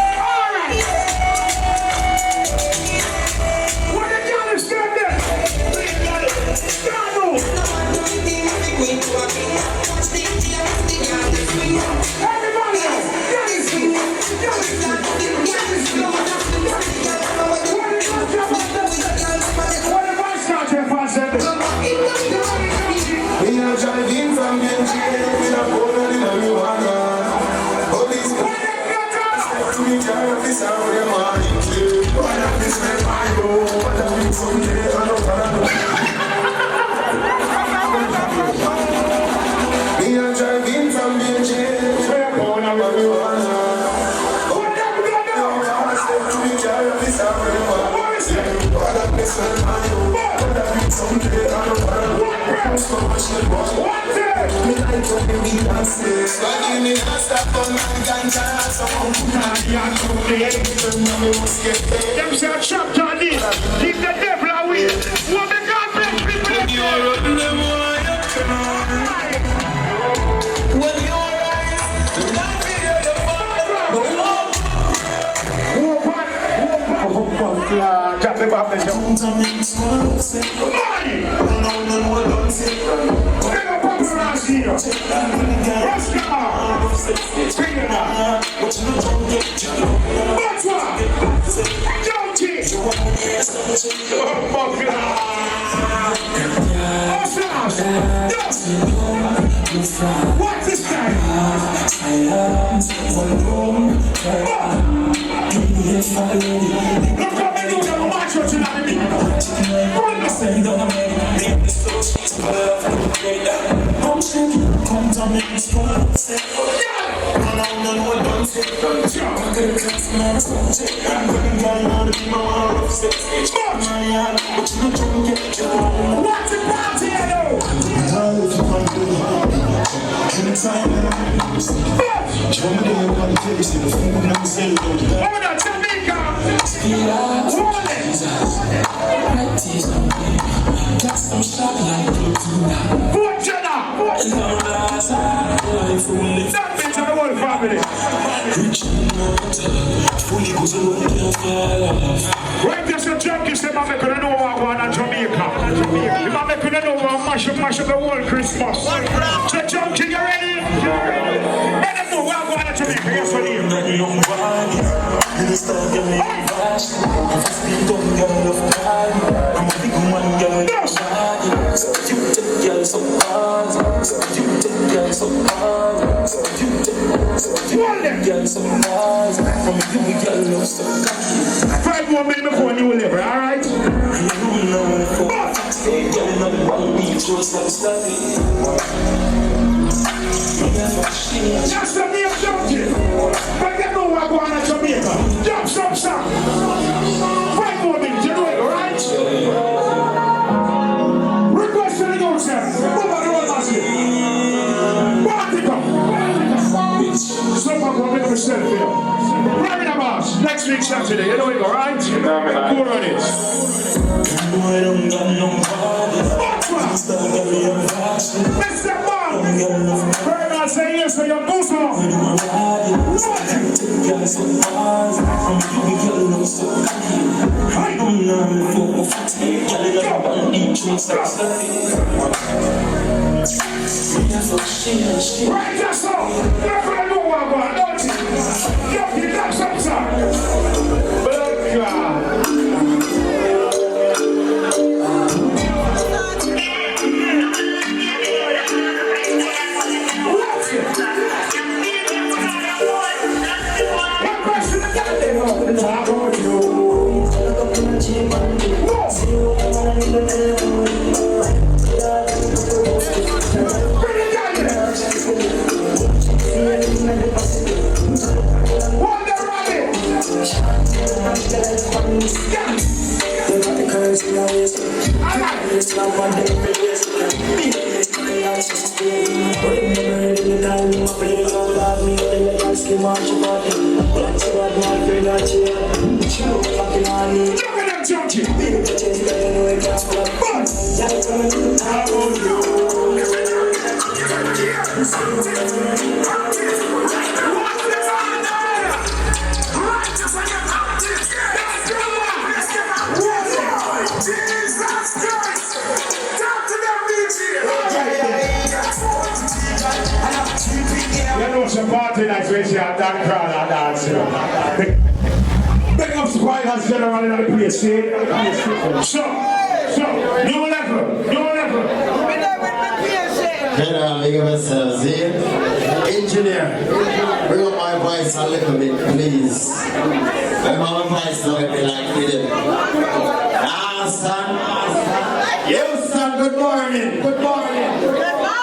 all right. What the gangsters stand there? Start move. Everybody else. What the vice start to advance them? We are driving from Benji with a pole in a marijuana. Police to me, drive this out of the morning. Why not this man, I go? What a big someday, I know what I know. We are driving from Benji with a pole in a marijuana. To me, drive this out of the morning. What a big man, I go. What a big someday, I know what I know. So much like what? Them say a chapter on this. Keep the devil away. What the God bless people in Rashkamar. What's this guy? Look how many of them watch what you like me. What's the party I know? Oh, no, Jamaica! Right, there's a junkie say, I'm making a know what in Jamaica. I'm making a know what mash up the whole Christmas. So, junkie, you ready? Let them know what going on Jamaica. Yes, for you. Five more minutes before you will live, alright? Just a mere junkie. But you know what going on Jamaica. Jump some song. 5 more minutes, you know it, alright? Request to the youth, sir. Move on the road, party come. Someone will make myself here. Right in the boss. Next week Saturday, you know it, alright? Go on it. Mr. Bond! Very nice, say yes, so you're boost on. Right, that's all. Never know what I'm going, don't you? You got some time. But God. Big up Spiders general in the place, see? So, new level. General, big up yourself, see? Engineer, bring up my voice a little bit, please. Bring up my voice now, be like we did. Son. You, son, good morning.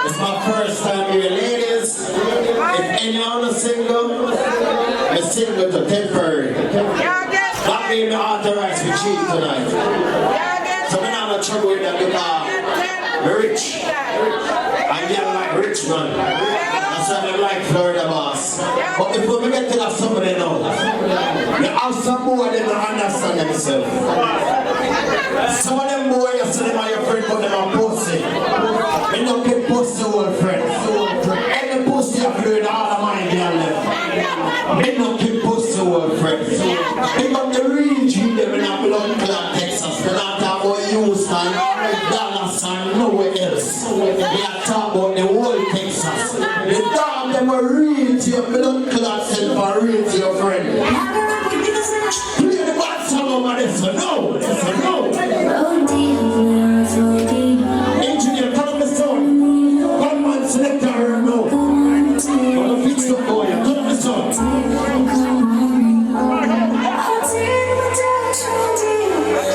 It's my first time here, ladies. If any other single, I'm single to temporary. That means I'm authorized to cheat tonight. So I'm not in trouble with that because I'm rich. I get like rich. None. That's why they like Florida boss. But if we get to that somebody now, you have some boy that don't understand themselves. Some of them boys, you see them and your friend put them on pussy. You don't get pussy old friend. Any pussy you do in all of my girl left. They don't keep pussy old friend. They got the real G them in a blood clot Texas. They're not talking about Houston, Dallas and nowhere else. They are talking about the whole Texas. They talk them a real to your blood clot self and real to your friend. Play the bad song over this one. No, this one, no. Engineer, turn on the sound. Gunman, select her now. I'm gonna fix the boy. Turn on the sound.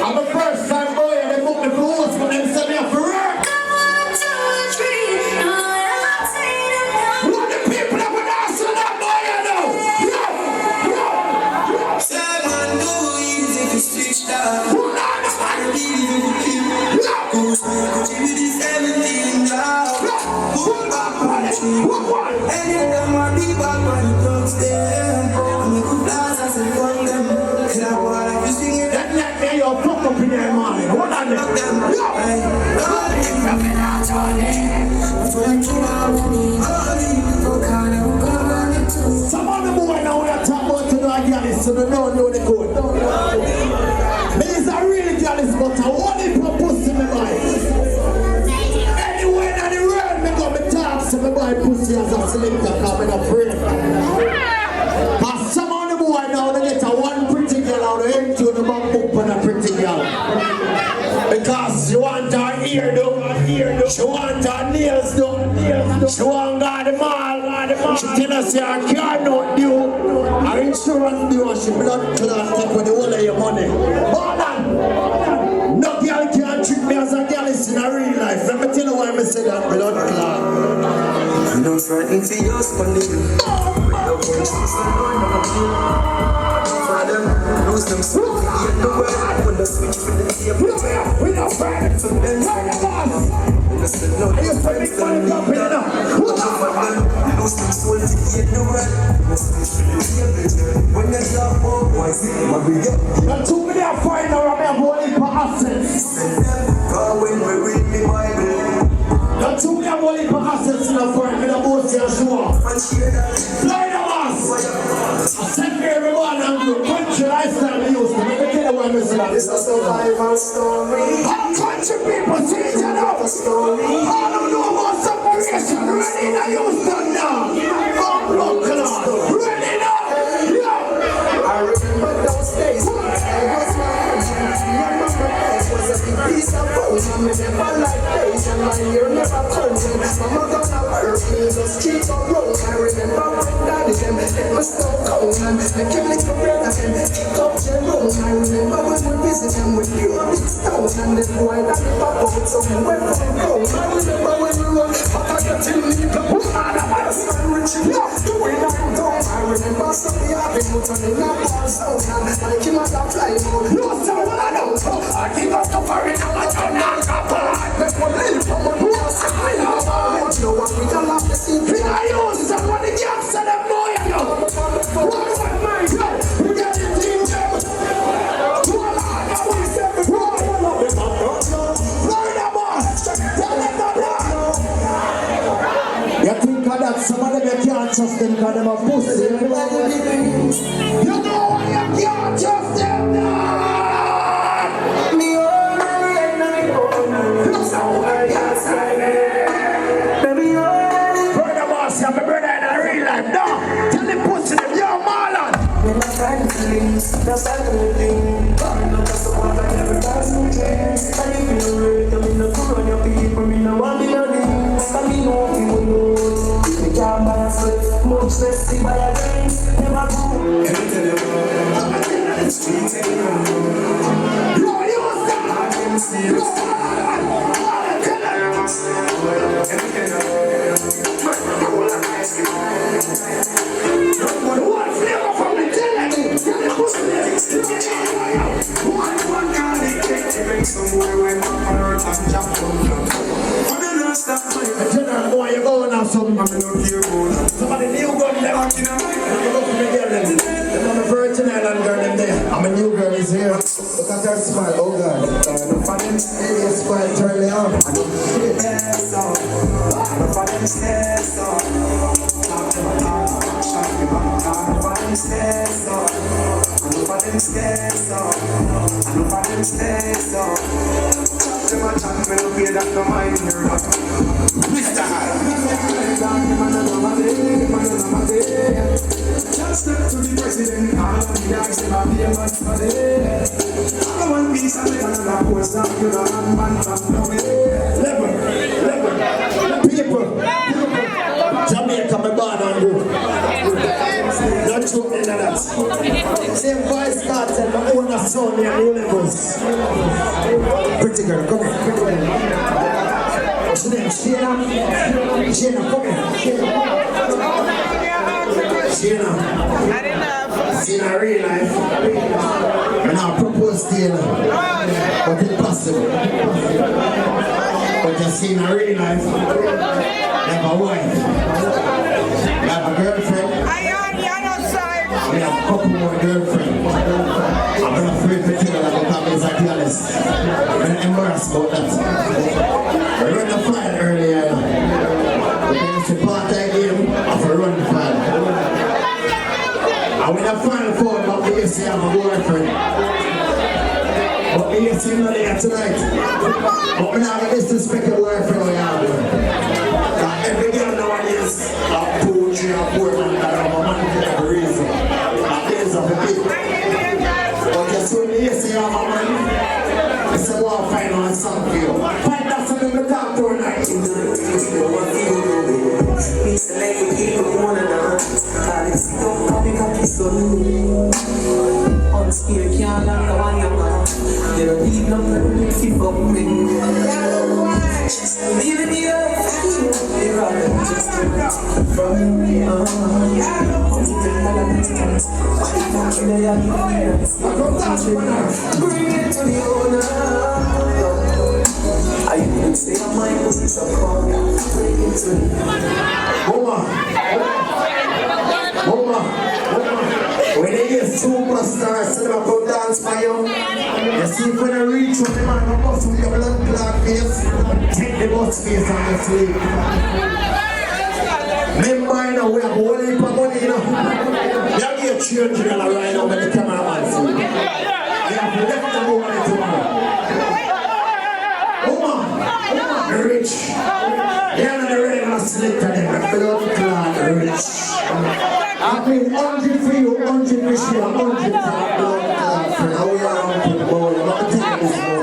I'm a first time boy and they book me for host, but them send me up for work. What the people that would ask for that boy, you know? Say man, go easy if you switch that. I believe in you. Go to give me this everything now. Pull back on the tree. Anytime I be back on the clocks there. I'm a good dance as a fun them. And I want to sing it. That neck there, you're fucked up in your mind. What on them? Some of the boy now we are talking about to know a girl is so they don't know the code. Me is a real girl is but I want it for pussy me boy. Anywhere in the world me go me talk so me boy pussy as a selector coming up free. But some of the boy now they get a one pretty girl out of him to the back up on a pretty girl. Because you want her ear though, she want her nails though, she want her the mall, she tell us her car not due, her insurance due, and she blood clot take with the whole of your money. Hold on! No girl can treat me as a girl is in a real life. Let me tell you why I say that blood clot. I'm not frightened for your spending. Father, lose them so in the world. When the switch for the table, we're not friends. From them, listen, no, you're friends for the company now. lose them so in the world. When they stop, oh boys, what we get? Now too many are fine now, I'm going for assets. When we read the Bible. Now too many are going for assets in the front, with a boat here, sure. Florida boss! I said for everyone, I'm the country lifestyle we use to. Let me tell you why I say that. It's a survival story. All country people see each other. All who know about separation, ready now, Houston now. Blood clot, ready now. I remember those days. I was my was a big piece of potion. Me never like patience. My ear never conscious. Mama gonna work me, just keep on rolling. I remember when daddy them let me stop cold and me give little brother them kick up their room. I remember when we visit them with pure big stones and the boy that pop out so we went from home. I remember when we run Papa got in me come on a man Richie doing that down. I remember something happened with on the lap sound and I came out of fly mode. No sir, what I know. I keep on suffering, I'm a turn on couple. Let's go live from a new house. I know what we don't have to see. I use someone the gas and them boy. What's my mind? We get it in them. Florida boss, tell them you think of that some of them you can't trust them because them are pussy. You know why you can't trust them now? I'm a brother in a real life. No, tell them pussy them, yo, Marlon. When I find feelings, that's like a thing. I'm not just a one, I never pass no chance. And if you know it, I'm in the crew on your people. Me no one be no things. I mean, no people know. If you can't buy a slip, much less see buy a drinks. Never go. Can you tell you what? It's streets anymore. Yo, you was that? I can see you. What flavor from the telly? One can they take to bring somewhere when I'm on earth and jump on. For the last time, where you going now, something. Somebody new gun there. I'm going to the girl them. I'm a Virgin Island girl them there. I'm a new girl is here. Look at her smile, oh God. For them aliens smile, turn me on. I don't shit. For them stairs up. For them stairs up. For them stairs up. For them stairs up. Them a chat, me no pay that no mind here. Mr. High. Just step to the president, all of the guys in my payments for day. I want peace and another post up to the man from the way. Level. People. Jamaica, my bad and good. Not true in that. Same voice cartel, my own son and new levels. Pretty girl, come here. What's your name? Sheena, come here. Sheena, real life. And I propose to you, but it's possible. But you see in real life, like a wife, like a girlfriend. We have a couple more girlfriends. I'm not afraid to tell her that I'm a jealous. I'm embarrassed about that. We run the file earlier. It's a part-time game of a run the file. And when I find forward, but we used to have a boyfriend. But we used to him not there tonight. But we now have a disrespect the boyfriend we have. Every girl nowadays have 2, 3, or 4 men that have a man for every reason. But just when you say I'm a man, it's a war find on something for you. Find that something to talk to her night. We select with people one another. Alex, don't come because it's so new. On the spirit, can't let the one you want. You don't need no person to fuck me. Leaving me up, you're right. Just from me. Bring it to the owner. I didn't say I might was this a call. Bring it to the Mama. When they hear superstars say them go dance for you, you see when they reach when the man go bust with your blood clot face, take the bus face and you sleep. Remember, you know, we have a whole heap of money, you know. We have your children right now when the cameraman see. We have left the money tomorrow. Woman, the rich. They're not regular slip to them, the blood clot rich. I mean, 100 for you, 100 for you, 100 for the blood clot friend. How we are on to the ball, I'm not taking this ball.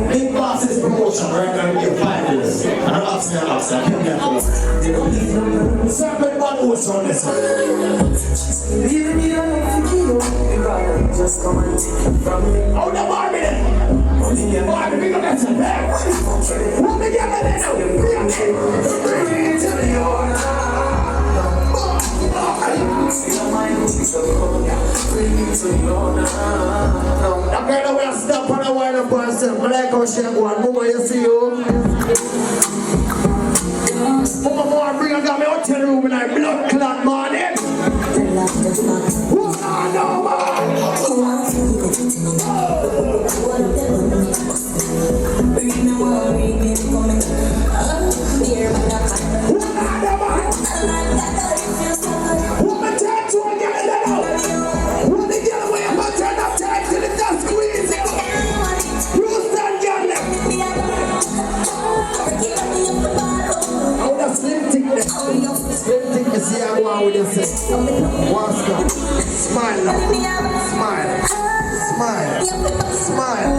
Big bosses promotion right now in 5 years. And I'm upset, I can't get it. Serpent one was on this one. Leave me alone for you. Just come and take it from me. Oh, the Barbie then. Barbie, we gonna get some back. What me get it now? Bring it to the owner. I'm going to stop on a while of myself. I like how she go on. Mama, you see you? Mama, more bring her down my hotel room and I blood clot morning. Oh, no, see how I want with yourself. What's up? Smile now. Smile. Smile. Smile.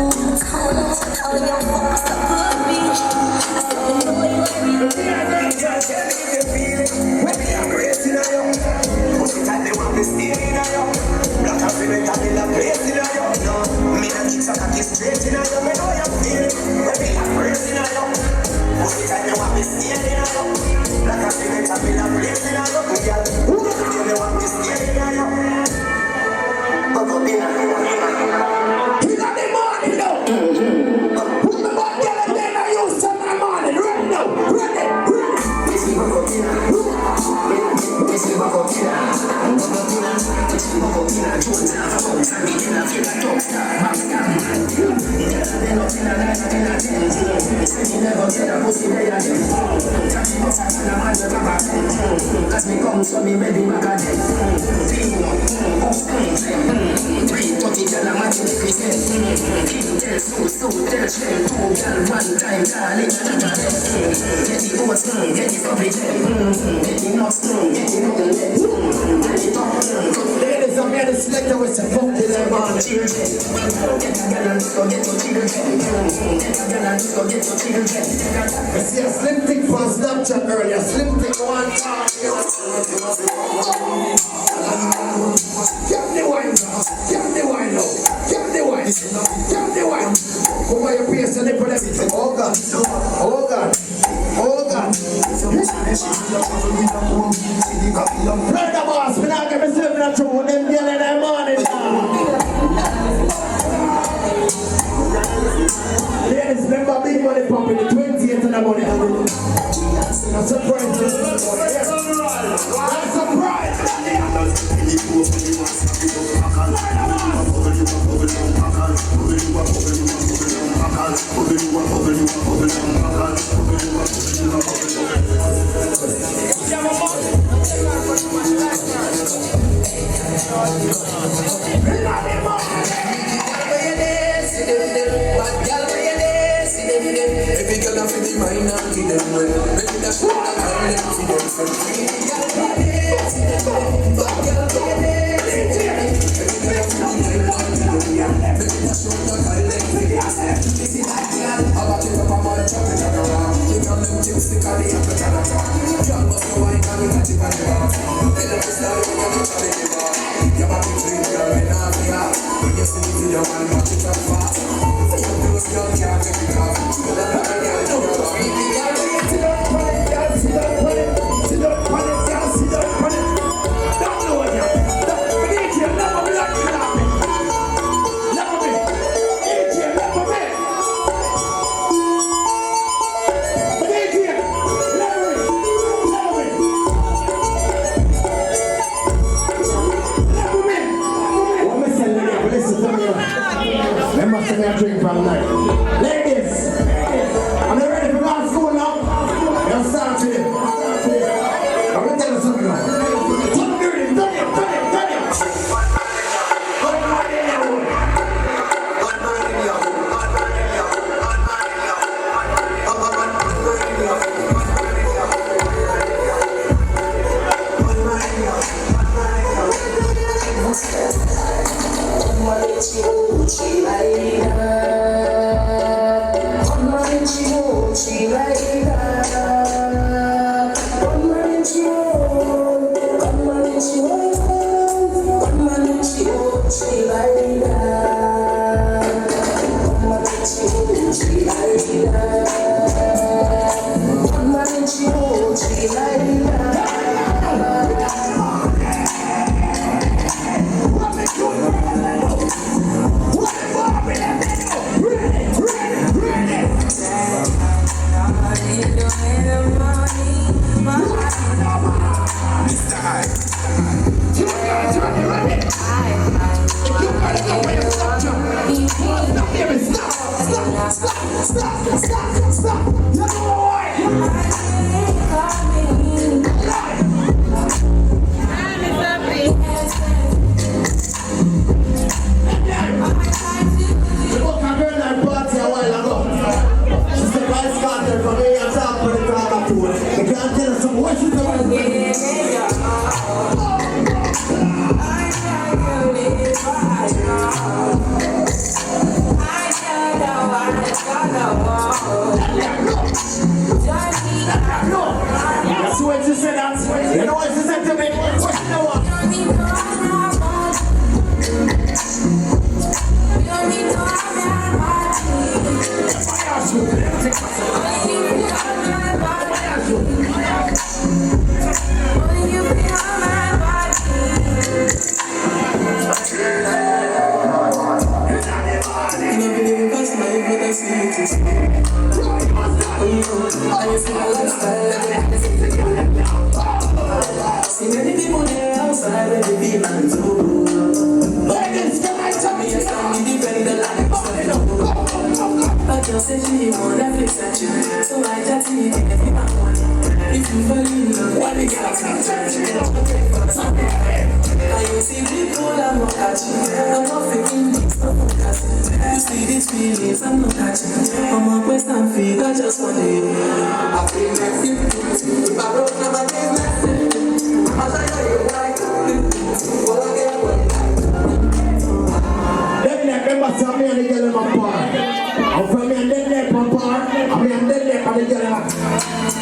Ladies, I'm here to select the way to fuck to them on. I see a slim thing for Snapchat earlier. Slim thing one time. Get the wine now. Get the wine now. Get the wine. Get the wine. Go by your face and put everything. Oh God. Oh God. Oh God. Play the boss. We not get myself in a trouble. Them girl in the morning now. Ladies, remember big money pumping the 28th of the money. I'm surprised. I'm surprised. Every girl a fit the mind and give them well. Maybe that's what I call them for them from free. Girl, fuck girl, maybe that's what I call them for them. This is like girl, I'm a keep up a man chopping on around. Give them them tips to carry up the character. Girl, must go wine and we got it on the bar. Tell them to start with a touch of the bar. You're a big dream, girl, when I'm here. When you see me to your man, watch it up fast. For your close, girl, can't make it off. Drink from night. Ladies, I'm not ready for last school now. You'll start today. I'm going to tell you something now. side when the feelings so blue. Ladies, can I tell me yes, I'm independent like I just said she want Netflix and chill, so I just see every man want. If you fall in love, why we got some church? And you see people I'm not catching. I'm not faking this, I'm not catching. You see these feelings, I'm not catching. I'm a Western feet, I just want you. I feel like you. If I broke down my business, I'll tell you like what I get, what Then that remember some me and the girl in my part. I'm from me and then that my part. I'm me and then that and the girl in my part.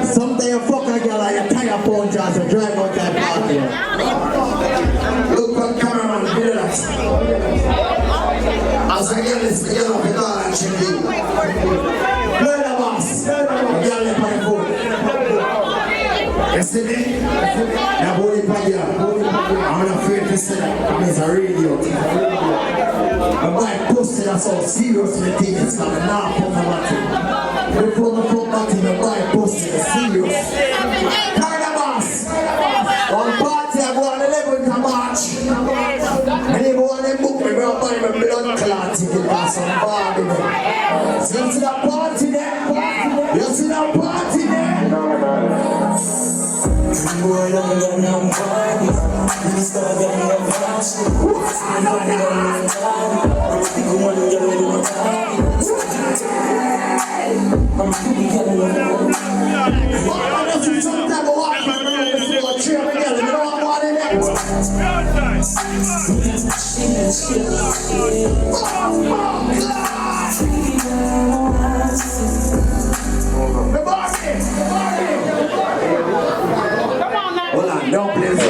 Someday you fuck a girl and you tie a phone jazz and drive out that party. Look what cameraman did that. As a girl is the girl of the car and she do. Play the boss. The girl in my phone. You see me? Now hold it by girl. I'm not afraid to say that. I'm a radio. My boy posted us all serious with things coming now. Before the full party, the boy posted a serious. Carnivals! On party, I go on the 11th of March. And they go on the book, we go buy my blood clot ticket for some party there. So you see that party there? You see that party there? Boy, I'm going on party. You start getting a flash. I'm going on party. You want to get a little party. I'm really getting a little party. I don't see some type of walk from around the floor. Cheer together. You know what I'm wanting there? The party! Hold on, don't play this.